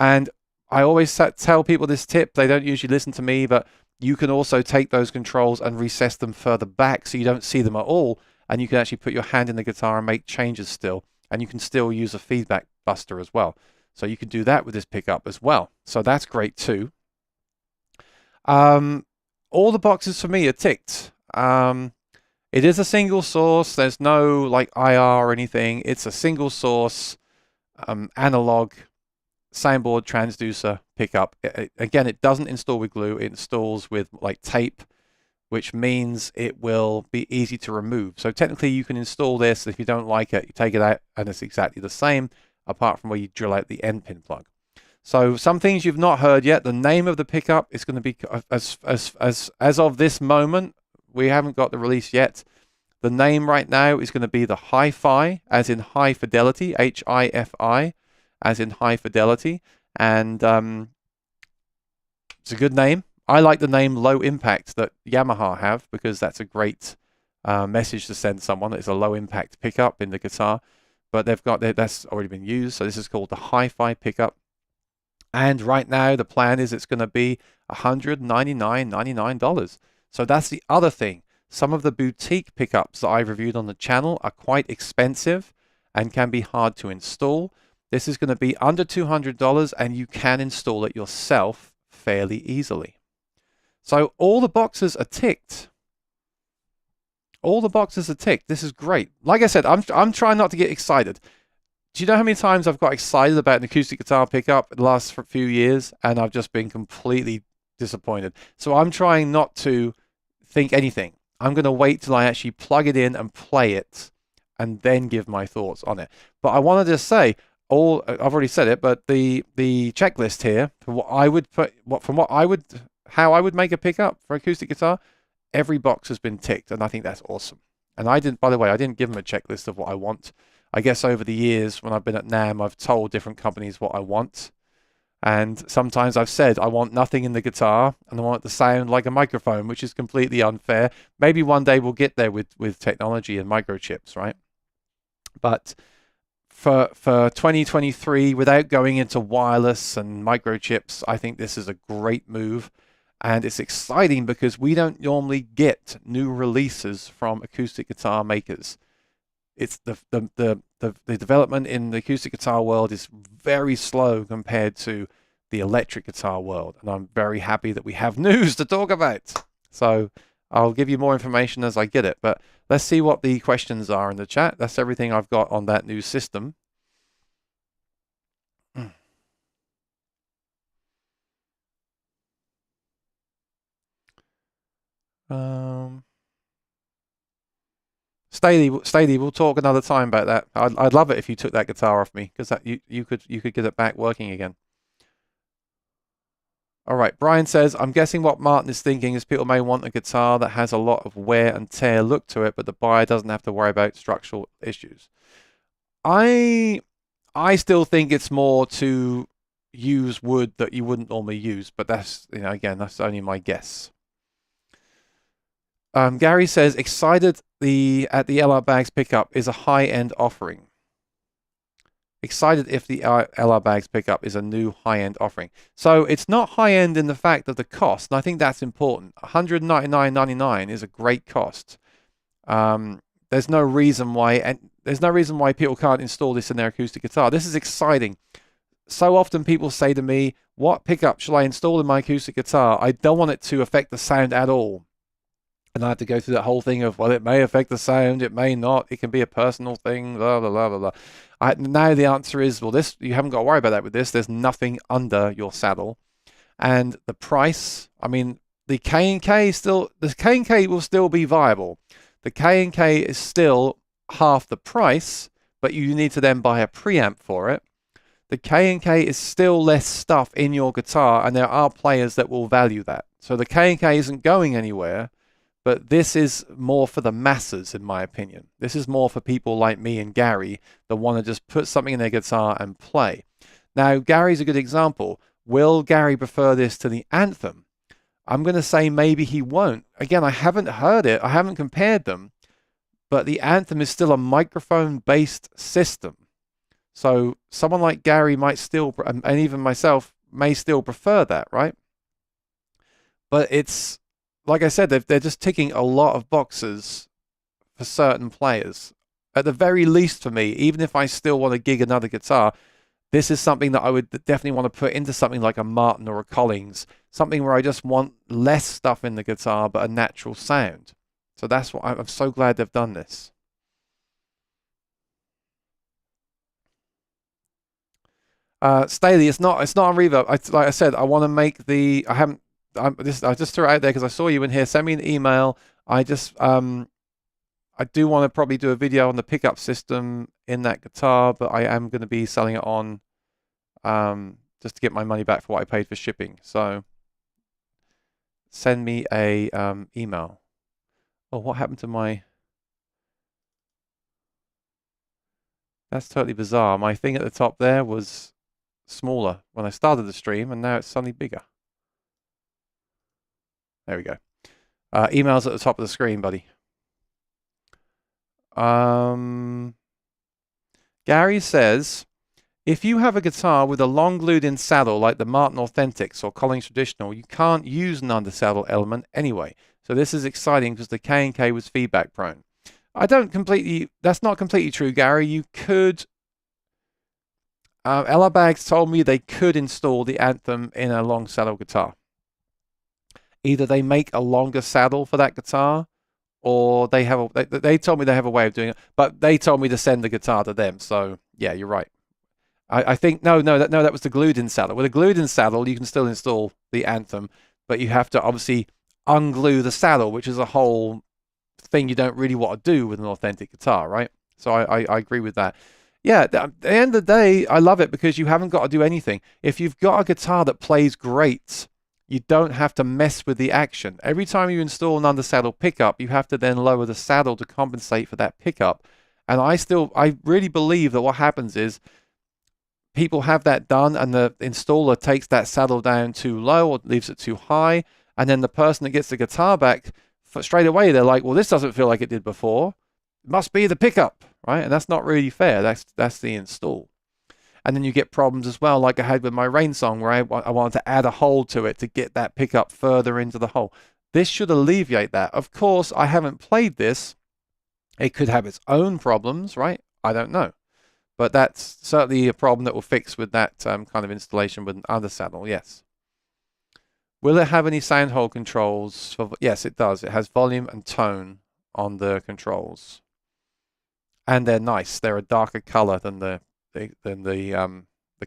And I always tell people this tip. They don't usually listen to me, but you can also take those controls and recess them further back so you don't see them at all. And you can actually put your hand in the guitar and make changes still. And you can still use a feedback buster as well. So you can do that with this pickup as well. So that's great too. All the boxes for me are ticked. It is a single source. There's no like IR or anything. It's a single source analog soundboard transducer pickup. Again, it doesn't install with glue. It installs with like tape, which means it will be easy to remove. So technically you can install this. If you don't like it, you take it out and it's exactly the same, apart from where you drill out the N-pin plug. So some things you've not heard yet. The name of the pickup is going to be, as of this moment, we haven't got the release yet. The name right now is going to be the Hi-Fi, as in high fidelity, H-I-F-I, as in high fidelity. And it's a good name. I like the name Low Impact that Yamaha have, because that's a great message to send someone. It's a low impact pickup in the guitar. But they've got that's already been used. So this is called the Hi-Fi pickup. And right now the plan is it's going to be $199.99. So that's the other thing. Some of the boutique pickups that I've reviewed on the channel are quite expensive and can be hard to install. This is going to be under $200, and you can install it yourself fairly easily. So all the boxes are ticked. All the boxes are ticked. This is great. Like I said, I'm trying not to get excited. Do you know how many times I've got excited about an acoustic guitar pickup in the last few years, and I've just been completely disappointed? So I'm trying not to think anything. I'm going to wait till I actually plug it in and play it, and then give my thoughts on it. But I wanted to say, I've already said it, but the checklist here for what I would put, how I would make a pickup for acoustic guitar, every box has been ticked, and I think that's awesome. And I didn't, by the way, I didn't give them a checklist of what I want. I guess over the years when I've been at NAMM, I've told different companies what I want. And sometimes I've said I want nothing in the guitar and I want it to sound like a microphone, which is completely unfair. Maybe one day we'll get there with technology and microchips, right? But for 2023, without going into wireless and microchips, I think this is a great move. And it's exciting because we don't normally get new releases from acoustic guitar makers. It's the development in the acoustic guitar world is very slow compared to the electric guitar world, and I'm very happy that we have news to talk about. So I'll give you more information as I get it, but let's see what the questions are in the chat. That's everything I've got on that new system. Staley, we'll talk another time about that. I'd love it if you took that guitar off me, because that you could get it back working again. All right, Brian says, I'm guessing what Martin is thinking is people may want a guitar that has a lot of wear and tear look to it, but the buyer doesn't have to worry about structural issues. I still think it's more to use wood that you wouldn't normally use, but that's, again, that's only my guess. Gary says, excited at the LR Baggs pickup is a high-end offering. Excited if the LR Baggs pickup is a new high-end offering. So it's not high-end in the fact of the cost, and I think that's important. $199.99 is a great cost. There's no reason why people can't install this in their acoustic guitar. This is exciting. So often people say to me, what pickup shall I install in my acoustic guitar? I don't want it to affect the sound at all. And I have to go through that whole thing of, well, it may affect the sound, it may not, it can be a personal thing, blah, blah, blah, blah, blah. Now the answer is, well, you haven't got to worry about that with this. There's nothing under your saddle. And the price, I mean, the K&K will still be viable. The K&K is still half the price, but you need to then buy a preamp for it. The K&K is still less stuff in your guitar, and there are players that will value that. So the K&K isn't going anywhere. But this is more for the masses, in my opinion. This is more for people like me and Gary that want to just put something in their guitar and play. Now, Gary's a good example. Will Gary prefer this to the Anthem? I'm going to say maybe he won't. Again, I haven't heard it. I haven't compared them. But the Anthem is still a microphone-based system. So someone like Gary might still, and even myself, may still prefer that, right? But it's, like I said, they're just ticking a lot of boxes for certain players. At the very least for me, even if I still want to gig another guitar, this is something that I would definitely want to put into something like a Martin or a Collings, something where I just want less stuff in the guitar but a natural sound. So that's what I'm so glad they've done this. Staley, it's not on Reverb. Like I said, I want to make the. I just threw it out there because I saw you in here. Send me an email. I do want to probably do a video on the pickup system in that guitar, but I am going to be selling it on just to get my money back for what I paid for shipping. So send me a email. Oh, what happened to my? That's totally bizarre. My thing at the top there was smaller when I started the stream, and now it's suddenly bigger. There we go. Email's at the top of the screen, buddy. Gary says, if you have a guitar with a long glued-in saddle like the Martin Authentics or Collings Traditional, you can't use an under-saddle element anyway. So this is exciting because the K&K was feedback prone. That's not completely true, Gary. You could, LR Baggs told me they could install the Anthem in a long saddle guitar. Either they make a longer saddle for that guitar, or they told me they have a way of doing it, but they told me to send the guitar to them. So yeah, you're right. I think that was the glued-in saddle. With a glued-in saddle, you can still install the Anthem, but you have to obviously unglue the saddle, which is a whole thing you don't really want to do with an authentic guitar, right? So I agree with that. Yeah, at the end of the day, I love it because you haven't got to do anything. If you've got a guitar that plays great, you don't have to mess with the action. Every time you install an under-saddle pickup, you have to then lower the saddle to compensate for that pickup. And I really believe that what happens is people have that done and the installer takes that saddle down too low or leaves it too high. And then the person that gets the guitar back, straight away, they're like, well, this doesn't feel like it did before. It must be the pickup, right? And that's not really fair. That's the install. And then you get problems as well, like I had with my Rain Song, where I wanted to add a hole to it to get that pickup further into the hole. This should alleviate that. Of course, I haven't played this. It could have its own problems, right? I don't know. But that's certainly a problem that will fix with that kind of installation with another saddle, yes. Will it have any sound hole controls? Yes, it does. It has volume and tone on the controls. And they're nice. They're a darker color than the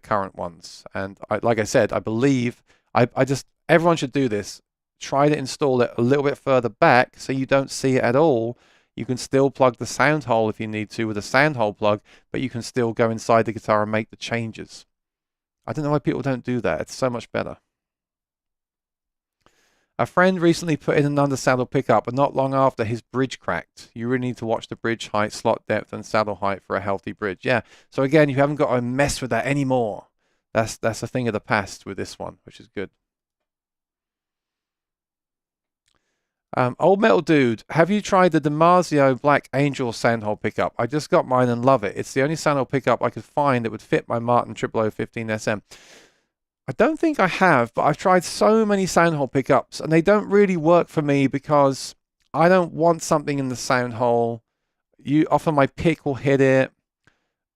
current ones. And like I said, I believe everyone should do this. Try to install it a little bit further back so you don't see it at all. You can still plug the sound hole if you need to with a sound hole plug, but you can still go inside the guitar and make the changes. I don't know why people don't do that. It's so much better. A friend recently put in an under saddle pickup, but not long after his bridge cracked. You really need to watch the bridge height, slot depth, and saddle height for a healthy bridge. Yeah. So again, you haven't got to mess with that anymore. That's a thing of the past with this one, which is good. Old Metal Dude, have you tried the Damasio Black Angel soundhole pickup? I just got mine and love it. It's the only soundhole pickup I could find that would fit my Martin 0015 SM. I don't think I have, but I've tried so many soundhole pickups, and they don't really work for me because I don't want something in the soundhole. Often my pick will hit it.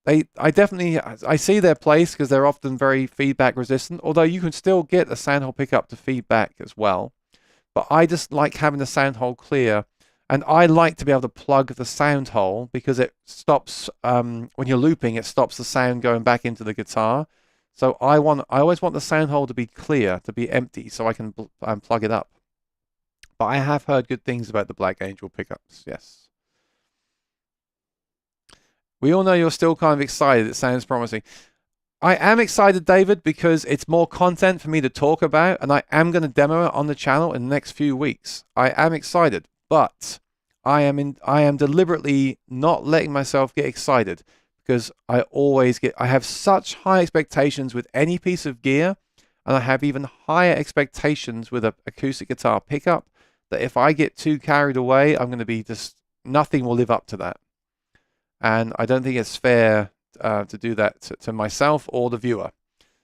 I see their place because they're often very feedback resistant, although you can still get a soundhole pickup to feedback as well. But I just like having the sound hole clear, and I like to be able to plug the sound hole because it stops when you're looping. It stops the sound going back into the guitar. So I always want the sound hole to be clear, to be empty, so I can plug it up. But I have heard good things about the Black Angel pickups. Yes. We all know you're still kind of excited. It sounds promising. I am excited, David, because it's more content for me to talk about, and I am going to demo it on the channel in the next few weeks. I am excited, but I am deliberately not letting myself get excited because I have such high expectations with any piece of gear, and I have even higher expectations with an acoustic guitar pickup that if I get too carried away, I'm going to be nothing will live up to that. And I don't think it's fair to do that to myself or the viewer.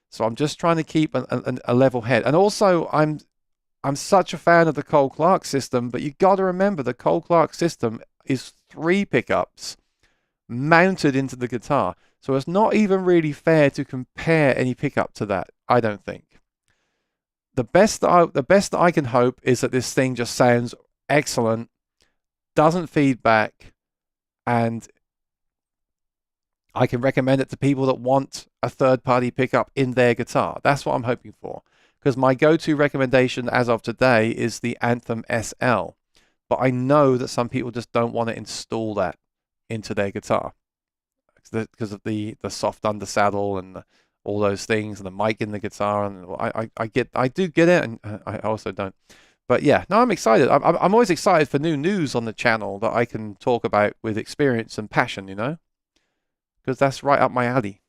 So I'm just trying to keep a level head. And also, I'm such a fan of the Cole Clark system, but you got to remember the Cole Clark system is 3 pickups mounted into the guitar. So it's not even really fair to compare any pickup to that, I don't think. The best that I can hope is that this thing just sounds excellent, doesn't feedback, and I can recommend it to people that want a third-party pickup in their guitar. That's what I'm hoping for. Because my go-to recommendation as of today is the Anthem SL. But I know that some people just don't want to install that into their guitar because of the soft undersaddle and all those things and the mic in the guitar. And I do get it, and I also don't. But yeah, no, I'm excited. I'm always excited for new news on the channel that I can talk about with experience and passion, you know? Because that's right up my alley.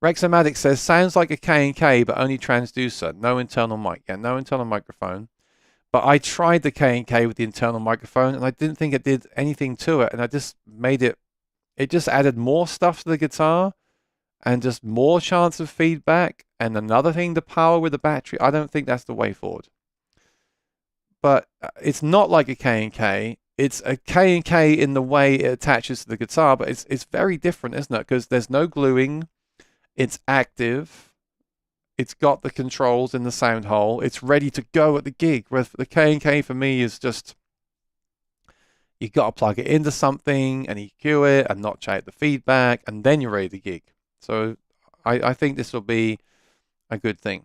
Rexomatic says, sounds like a K&K, but only transducer. No internal mic. Yeah, no internal microphone. But I tried the K&K with the internal microphone, and I didn't think it did anything to it. And I just made it just added more stuff to the guitar and just more chance of feedback and another thing to power with the battery. I don't think that's the way forward. But it's not like a K&K. It's a K&K in the way it attaches to the guitar, but it's very different, isn't it? Because there's no gluing. It's active. It's got the controls in the sound hole. It's ready to go at the gig. Whereas the K&K for me is just, you got to plug it into something and EQ it and notch out the feedback, and then you're ready to gig. So I think this will be a good thing.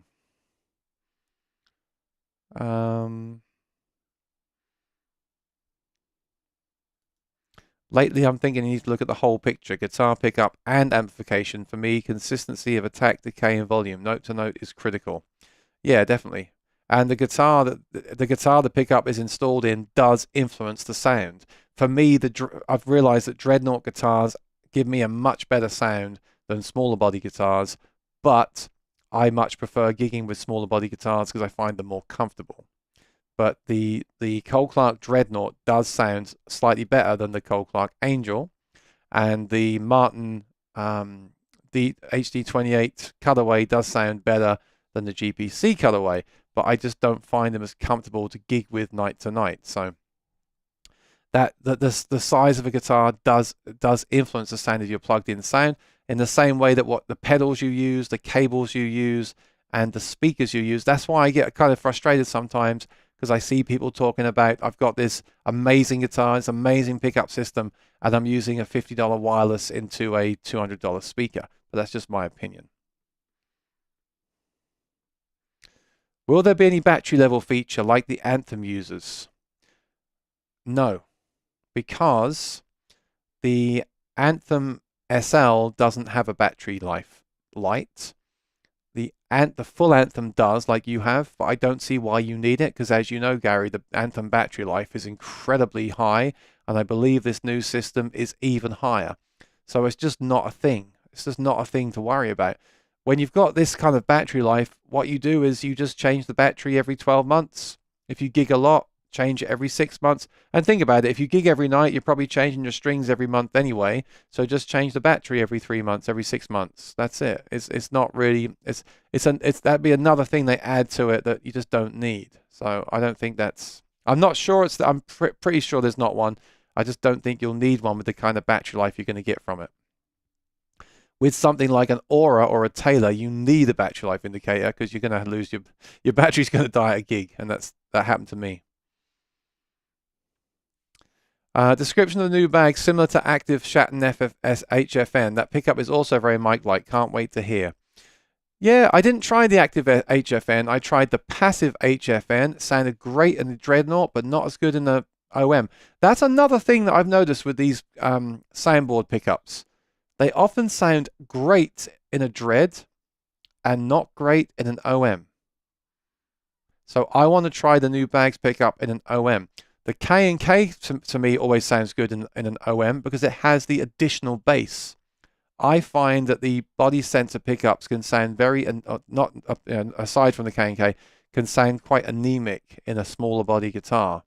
Lately, I'm thinking you need to look at the whole picture. Guitar pickup and amplification. For me, consistency of attack, decay, and volume. Note to note is critical. Yeah, definitely. And the guitar the pickup is installed in does influence the sound. for me, I've realized that Dreadnought guitars give me a much better sound than smaller body guitars, but I much prefer gigging with smaller body guitars because I find them more comfortable. But the Cole Clark Dreadnought does sound slightly better than the Cole Clark Angel, and the Martin the HD28 colorway does sound better than the GPC colorway, but I just don't find them as comfortable to gig with night to night. So that the size of a guitar does influence the sound of your plugged in sound, in the same way that what the pedals you use, the cables you use, and the speakers you use. That's why I get kind of frustrated sometimes, because I see people talking about, I've got this amazing guitar, this amazing pickup system, and I'm using a $50 wireless into a $200 speaker. But that's just my opinion. Will there be any battery level feature like the Anthem uses? No, because the Anthem SL doesn't have a battery life light. The full Anthem does, like you have, but I don't see why you need it, because as you know, Gary, the Anthem battery life is incredibly high, and I believe this new system is even higher. So it's just not a thing. It's just not a thing to worry about. When you've got this kind of battery life, what you do is you just change the battery every 12 months. If you gig a lot, change it every 6 months. And think about it, if you gig every night, you're probably changing your strings every month anyway. So just change the battery every 3 months, every 6 months. That's it. It's not really, that'd be another thing they add to it that you just don't need. So I don't think that's, I'm not sure I'm pretty sure there's not one. I just don't think you'll need one with the kind of battery life you're going to get from it. With something like an Aura or a Taylor, you need a battery life indicator, because you're going to lose your battery's going to die at a gig, and that happened to me. Description of the new bag, similar to active Shatton FFS HFN. That pickup is also very mic-like. Can't wait to hear. Yeah, I didn't try the active HFN. I tried the passive HFN. It sounded great in the Dreadnought, but not as good in the OM. That's another thing that I've noticed with these soundboard pickups. They often sound great in a Dread and not great in an OM. So I want to try the new bags pickup in an OM. The K&K to me always sounds good in an OM because it has the additional bass. I find that the body sensor pickups can sound very, aside from the K&K, can sound quite anemic in a smaller body guitar,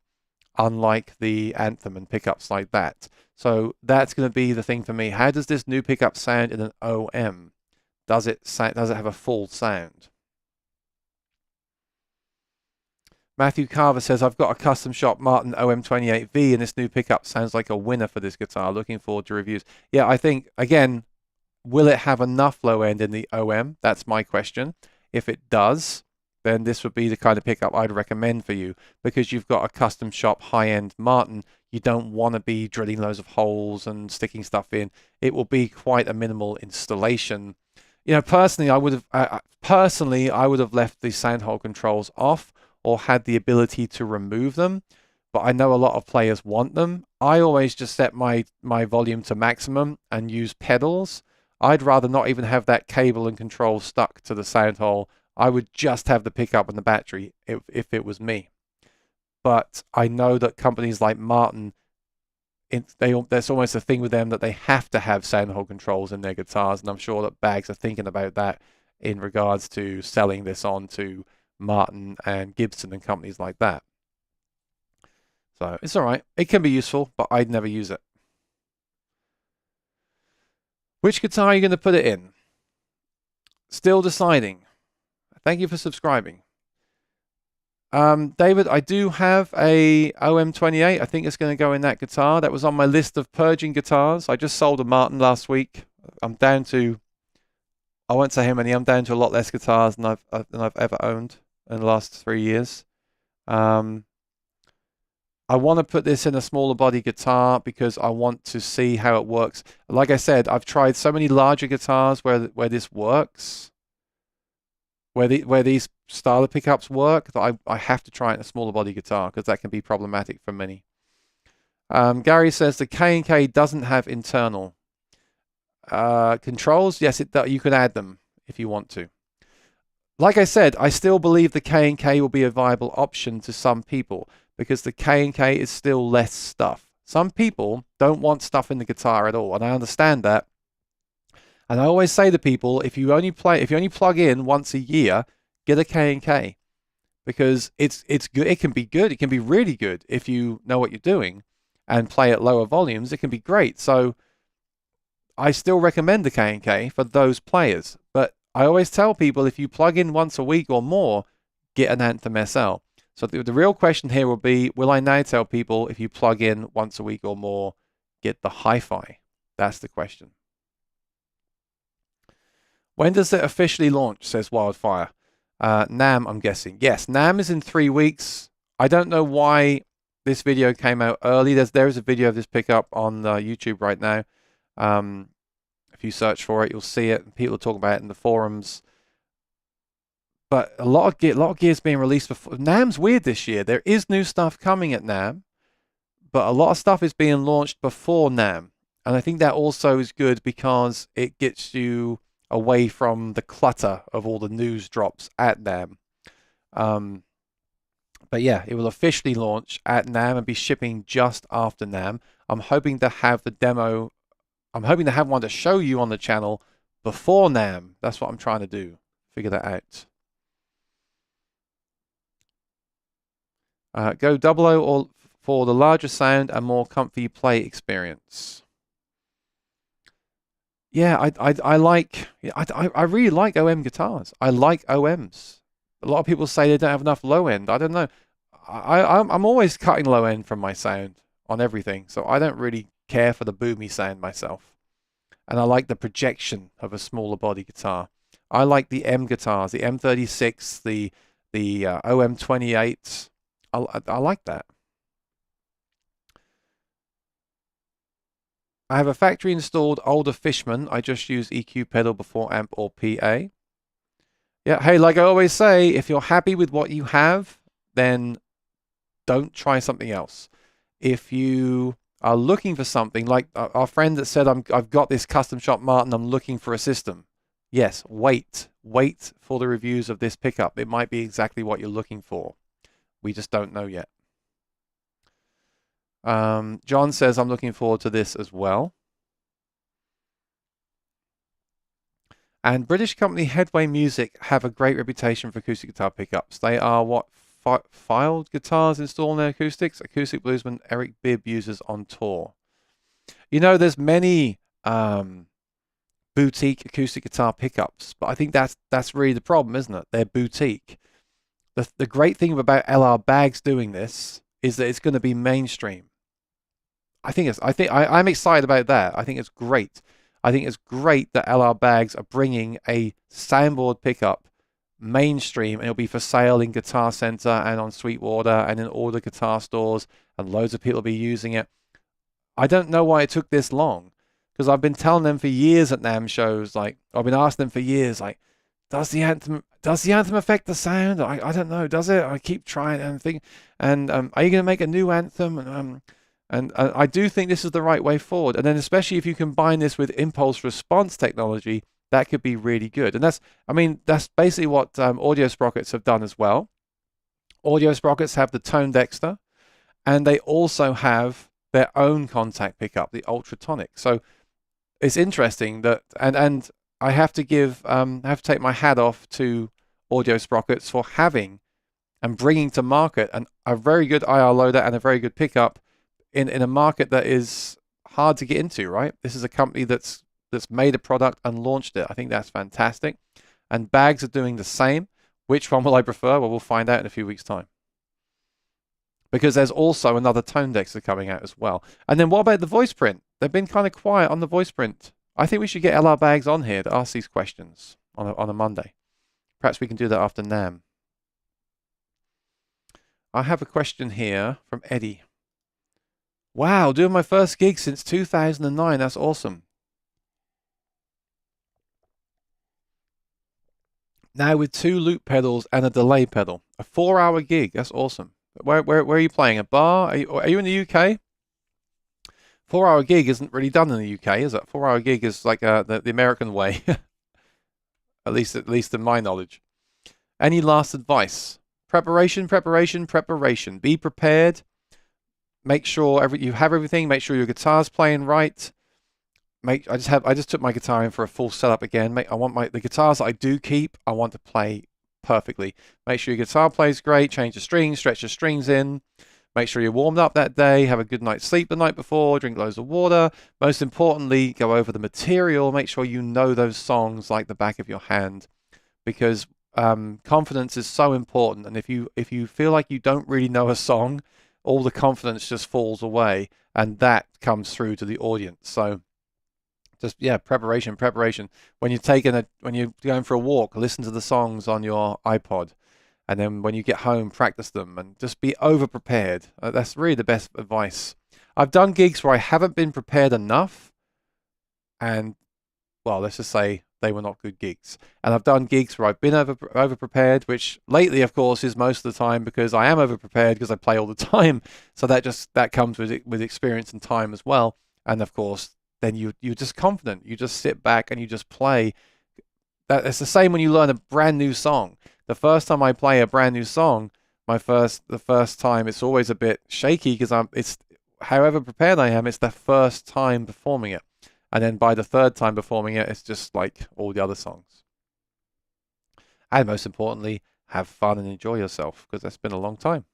unlike the Anthem and pickups like that. So that's going to be the thing for me. How does this new pickup sound in an OM? Does it have a full sound? Matthew Carver says, I've got a custom shop Martin OM28V, and this new pickup sounds like a winner for this guitar. Looking forward to reviews. Yeah, I think, again, will it have enough low end in the OM? That's my question. If it does, then this would be the kind of pickup I'd recommend for you, because you've got a custom shop high-end Martin. You don't want to be drilling loads of holes and sticking stuff in. It will be quite a minimal installation. You know, personally, I would have left the sound hole controls off, or had the ability to remove them, but I know a lot of players want them. I always just set my volume to maximum and use pedals. I'd rather not even have that cable and control stuck to the sound hole. I would just have the pickup and the battery if it was me. But I know that companies like Martin, there's almost a thing with them that they have to have sound hole controls in their guitars, and I'm sure that Bags are thinking about that in regards to selling this on to Martin and Gibson and companies like that. So it's all right. It can be useful, but I'd never use it. Which guitar are you going to put it in? Still deciding. Thank you for subscribing. David, I do have a OM28. I think it's going to go in that guitar. That was on my list of purging guitars. I just sold a Martin last week. I'm down to, I won't say how many, I'm down to a lot less guitars than I've ever owned in the last 3 years. I want to put this in a smaller body guitar because I want to see how it works. Like I said, I've tried so many larger guitars where this works, where these style of pickups work, that I have to try it in a smaller body guitar because that can be problematic for many. Gary says the K&K doesn't have internal controls. Yes, you can add them if you want to. Like I said, I still believe the K&K will be a viable option to some people because the K&K is still less stuff. Some people don't want stuff in the guitar at all, and I understand that. And I always say to people, if you only plug in once a year, get a K&K, because it's good. It can be good. It can be really good if you know what you're doing and play at lower volumes. It can be great. So I still recommend the K&K for those players. But I always tell people, if you plug in once a week or more, get an Anthem SL. So the real question here will be, will I now tell people, if you plug in once a week or more, get the Hi-Fi? That's the question. When does it officially launch, says Wildfire? NAMM, I'm guessing. Yes, NAMM is in 3 weeks. I don't know why this video came out early. There is a video of this pickup on YouTube right now. If you search for it, you'll see it. People talk about it in the forums. But a lot of gear is being released before. NAMM's weird this year. There is new stuff coming at NAMM, but a lot of stuff is being launched before NAMM. And I think that also is good because it gets you away from the clutter of all the news drops at NAMM. But yeah, it will officially launch at NAMM and be shipping just after NAMM. I'm hoping to have the demo. I'm hoping to have one to show you on the channel before NAMM. That's what I'm trying to do. Figure that out. Go 00 or for the larger sound and more comfy play experience. Yeah, I really like OM guitars. I like OMs. A lot of people say they don't have enough low end. I don't know. I'm always cutting low end from my sound on everything, so I don't really care for the boomy sound myself. And I like the projection of a smaller body guitar. I like the M guitars, the M36, the OM28. I like that. I have a factory installed older Fishman. I just use EQ pedal before amp or PA. Yeah, hey, like I always say, if you're happy with what you have, then don't try something else. If you are looking for something, like our friend that said, I've got this custom shop Martin, I'm looking for a system. Yes, wait for the reviews of this pickup. It might be exactly what you're looking for. We just don't know yet. John says, I'm looking forward to this as well. And British company Headway Music have a great reputation for acoustic guitar pickups. They are what filed guitars installed in their acoustics. Acoustic bluesman Eric Bibb uses on tour. You know, there's many boutique acoustic guitar pickups, but I think that's really the problem, isn't it? They're boutique. The great thing about LR Baggs doing this is that it's going to be mainstream. I'm excited about that. I think it's great. I think it's great that LR Baggs are bringing a soundboard pickup mainstream, and it'll be for sale in Guitar Center and on Sweetwater and in all the guitar stores, and loads of people will be using it. I don't know why it took this long, because I've been telling them for years at NAMM shows, like I've been asking them for years, like, does the anthem affect the sound? I don't know, does it? I keep trying and think, and are you going to make a new anthem? And I do think this is the right way forward. And then especially if you combine this with impulse response technology, that could be really good. And that's basically what Audio Sprockets have done as well. Audio Sprockets have the Tone Dexter, and they also have their own contact pickup, the Ultratonic. So it's interesting that, and I have to take my hat off to Audio Sprockets for having and bringing to market a very good IR loader and a very good pickup in a market that is hard to get into, right? This is a company that's made a product and launched it. I think that's fantastic. And Baggs are doing the same. Which one will I prefer? Well, we'll find out in a few weeks' time. Because there's also another Tone Dexter coming out as well. And then what about the voice print? They've been kind of quiet on the voice print. I think we should get LR Baggs on here to ask these questions on a Monday. Perhaps we can do that after NAMM. I have a question here from Eddie. Wow, doing my first gig since 2009. That's awesome. Now with 2 loop pedals and a delay pedal. A 4-hour gig. That's awesome. Where are you playing? A bar? Are you in the UK? 4-hour gig isn't really done in the UK, is it? 4-hour gig is like the American way. at least in my knowledge. Any last advice? Preparation. Be prepared. make sure you have everything. Make sure your guitar's playing right. I just took my guitar in for a full setup again. I want the guitars that I do keep, I want to play perfectly. Make sure your guitar plays great. Change the strings, stretch the strings in. Make sure you're warmed up that day. Have a good night's sleep the night before. Drink loads of water. Most importantly, go over the material. Make sure you know those songs like the back of your hand, because confidence is so important. And if you feel like you don't really know a song, all the confidence just falls away, and that comes through to the audience. So just, yeah, preparation. When you're going for a walk, listen to the songs on your iPod, and then when you get home, practice them, and just be over prepared. That's really the best advice. I've done gigs where I haven't been prepared enough, and, well, let's just say they were not good gigs. And I've done gigs where I've been over prepared, which lately, of course, is most of the time because I am over prepared because I play all the time. So that comes with experience and time as well. And of course, then you're just confident. You just sit back and you just play. It's the same when you learn a brand new song. The first time I play a brand new song, the first time, it's always a bit shaky because it's however prepared I am, it's the first time performing it. And then by the third time performing it, it's just like all the other songs. And most importantly, have fun and enjoy yourself, because that's been a long time.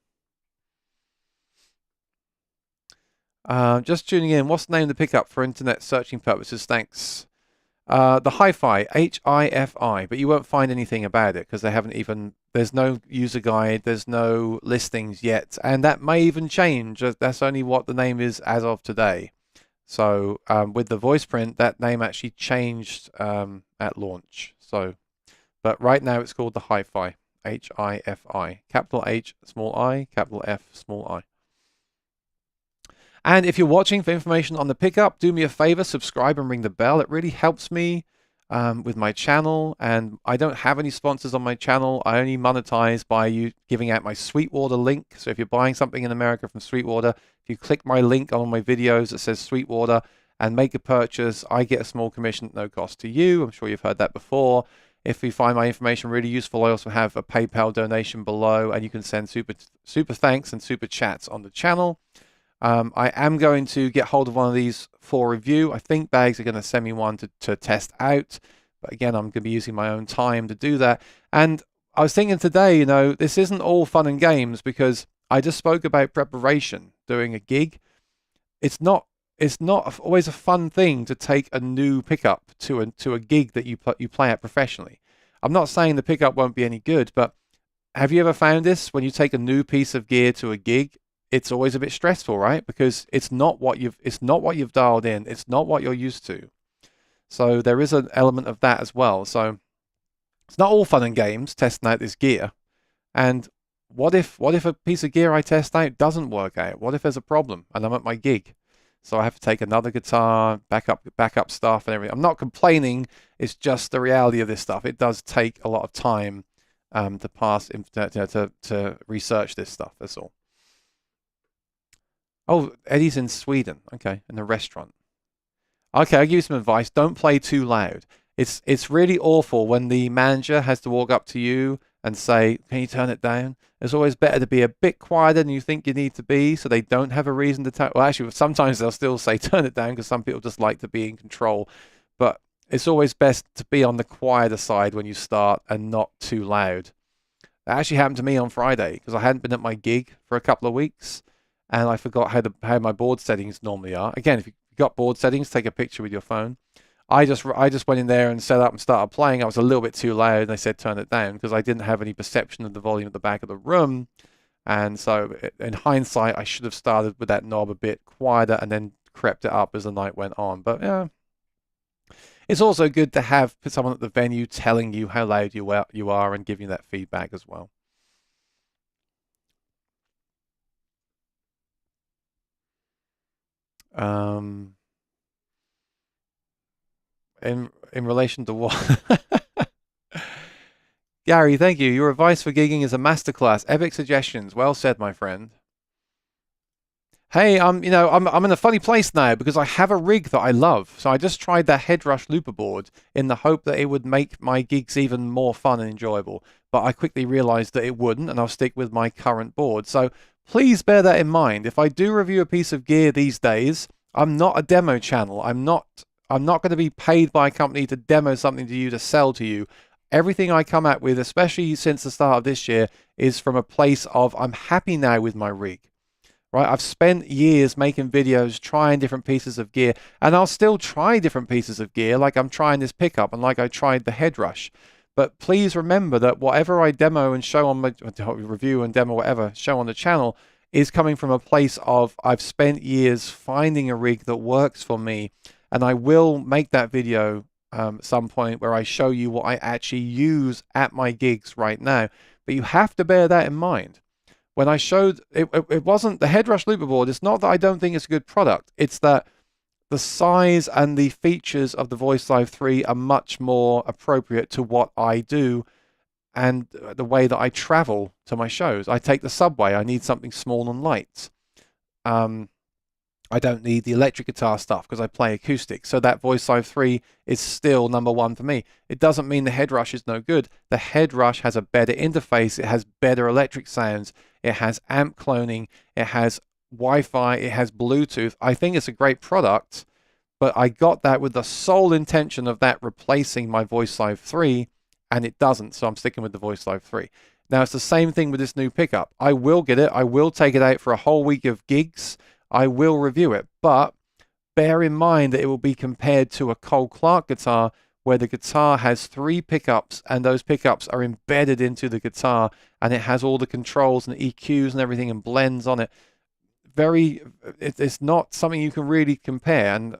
Just tuning in. What's the name of the pickup for internet searching purposes? Thanks. The Hi-Fi, H-I-F-I, but you won't find anything about it because there's no user guide, there's no listings yet, and that may even change. That's only what the name is as of today. So with the voice print, that name actually changed at launch. But right now it's called the Hi-Fi, H-I-F-I, capital H, small I, capital F, small I. And if you're watching for information on the pickup, do me a favor, subscribe and ring the bell. It really helps me with my channel, and I don't have any sponsors on my channel. I only monetize by you giving out my Sweetwater link. So if you're buying something in America from Sweetwater, if you click my link on my videos that says Sweetwater and make a purchase, I get a small commission at no cost to you. I'm sure you've heard that before. If you find my information really useful, I also have a PayPal donation below, and you can send super thanks and super chats on the channel. I am going to get hold of one of these for review. I think Bags are going to send me one to test out. But again, I'm going to be using my own time to do that. And I was thinking today, this isn't all fun and games, because I just spoke about preparation, doing a gig. It's not always a fun thing to take a new pickup to a gig that you play at professionally. I'm not saying the pickup won't be any good, but have you ever found this? When you take a new piece of gear to a gig, it's always a bit stressful, right? Because it's not what you've dialed in. It's not what you're used to. So there is an element of that as well. So it's not all fun and games testing out this gear. And what if a piece of gear I test out doesn't work out? What if there's a problem and I'm at my gig? So I have to take another guitar, backup stuff and everything. I'm not complaining. It's just the reality of this stuff. It does take a lot of time to research this stuff. That's all. Oh, Eddie's in Sweden. Okay, in the restaurant. Okay, I'll give you some advice. Don't play too loud. It's really awful when the manager has to walk up to you and say, "Can you turn it down?" It's always better to be a bit quieter than you think you need to be, so they don't have a reason to turn. Well, actually, sometimes they'll still say turn it down, because some people just like to be in control. But it's always best to be on the quieter side when you start and not too loud. That actually happened to me on Friday, because I hadn't been at my gig for a couple of weeks. And I forgot how my board settings normally are. Again, if you've got board settings, take a picture with your phone. I just went in there and set up and started playing. I was a little bit too loud, and they said turn it down, because I didn't have any perception of the volume at the back of the room. And so in hindsight, I should have started with that knob a bit quieter and then crept it up as the night went on. But yeah, it's also good to have someone at the venue telling you how loud you are and giving you that feedback as well. In relation to what? Gary, thank you. Your advice for gigging is a masterclass. Epic suggestions. Well said, my friend. Hey, I'm in a funny place now because I have a rig that I love. So I just tried that Headrush looper board in the hope that it would make my gigs even more fun and enjoyable. But I quickly realized that it wouldn't, and I'll stick with my current board. So please bear that in mind. If I do review a piece of gear these days, I'm not a demo channel. I'm not going to be paid by a company to demo something to you, to sell to you. Everything I come out with, especially since the start of this year, is from a place of I'm happy now with my rig. Right? I've spent years making videos, trying different pieces of gear, and I'll still try different pieces of gear, like I'm trying this pickup and like I tried the Headrush. But please remember that whatever I demo and show on my review and demo, whatever, show on the channel, is coming from a place of I've spent years finding a rig that works for me, and I will make that video at some point where I show you what I actually use at my gigs right now. But you have to bear that in mind. When I showed, it wasn't the Headrush looper board. It's not that I don't think it's a good product. It's that the size and the features of the Voice Live 3 are much more appropriate to what I do and the way that I travel to my shows. I take the subway. I need something small and light. I don't need the electric guitar stuff because I play acoustic. So that Voice Live 3 is still #1 for me. It doesn't mean the Headrush is no good. The Headrush has a better interface. It has better electric sounds. It has amp cloning. It has Wi-Fi. It has Bluetooth. I think it's a great product, but I got that with the sole intention of that replacing my Voice Live 3, and it doesn't. So I'm sticking with the Voice Live 3. Now it's the same thing with this new pickup. I will get it. I will take it out for a whole week of gigs. I will review it, but bear in mind that it will be compared to a Cole Clark guitar where the guitar has 3 pickups and those pickups are embedded into the guitar and it has all the controls and EQs and everything and blends on it. It's not something you can really compare. And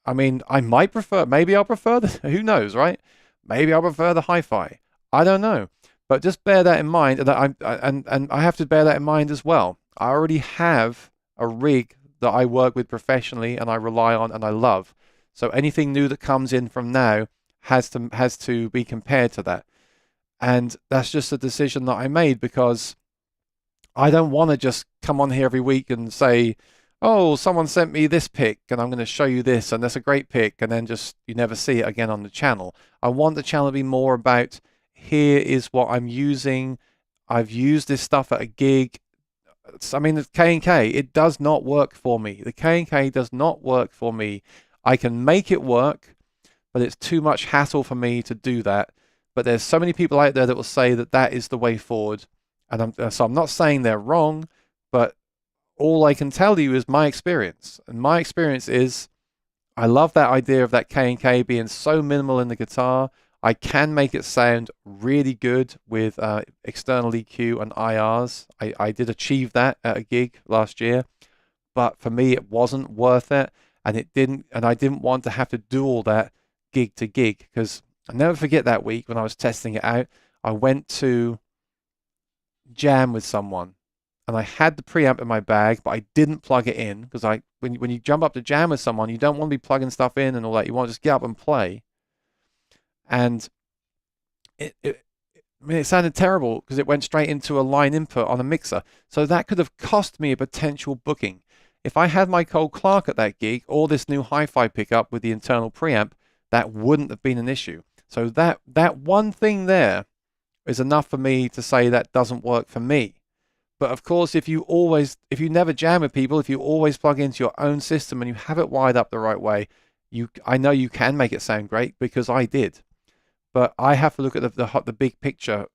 I mean, I might prefer, maybe I'll prefer who knows, right? Maybe I'll prefer the hi-fi. I don't know. But just bear that in mind, and I have to bear that in mind as well. I already have a rig that I work with professionally and I rely on and I love. So anything new that comes in from now has to be compared to that. And that's just a decision that I made because I don't want to just come on here every week and say, oh, someone sent me this pick and I'm going to show you this and that's a great pick, and then just you never see it again on the channel. I want the channel to be more about here is what I'm using. I've used this stuff at a gig. I mean, the K&K, it does not work for me. The K&K does not work for me. I can make it work, but it's too much hassle for me to do that. But there's so many people out there that will say that that is the way forward. And so I'm not saying they're wrong, but all I can tell you is my experience. And my experience is I love that idea of that K&K being so minimal in the guitar. I can make it sound really good with external EQ and IRs. I did achieve that at a gig last year, but for me it wasn't worth it, and I didn't want to have to do all that gig to gig, because I'll never forget that week when I was testing it out. I went to jam with someone, and I had the preamp in my bag, but I didn't plug it in because when you jump up to jam with someone, you don't want to be plugging stuff in and all that. You want to just get up and play. And I mean, it sounded terrible because it went straight into a line input on a mixer. So that could have cost me a potential booking. If I had my Cole Clark at that gig or this new hi-fi pickup with the internal preamp, that wouldn't have been an issue. So that one thing there is enough for me to say that doesn't work for me. But of course, if you never jam with people, if you always plug into your own system and you have it wired up the right way, I know you can make it sound great because I did. But I have to look at the big picture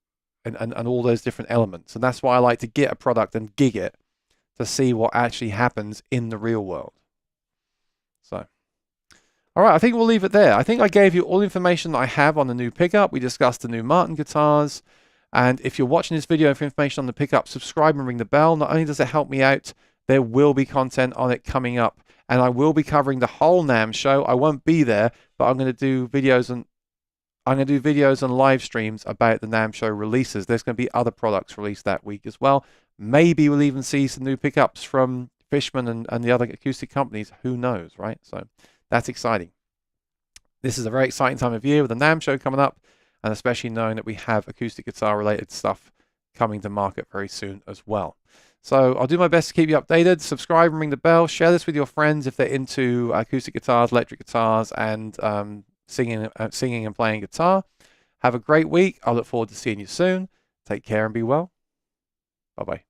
and all those different elements. And that's why I like to get a product and gig it to see what actually happens in the real world. So, all right, I think we'll leave it there. I think I gave you all the information that I have on the new pickup. We discussed the new Martin guitars. And if you're watching this video for information on the pickup, subscribe and ring the bell. Not only does it help me out, there will be content on it coming up. And I will be covering the whole NAMM show. I won't be there, but I'm going to do videos and live streams about the NAMM show releases. There's going to be other products released that week as well. Maybe we'll even see some new pickups from Fishman and the other acoustic companies. Who knows, right? So that's exciting. This is a very exciting time of year with the NAMM show coming up, and especially knowing that we have acoustic guitar related stuff coming to market very soon as well. So I'll do my best to keep you updated. Subscribe and ring the bell. Share this with your friends if they're into acoustic guitars, electric guitars, and singing and playing guitar. Have a great week. I look forward to seeing you soon. Take care and be well. Bye-bye.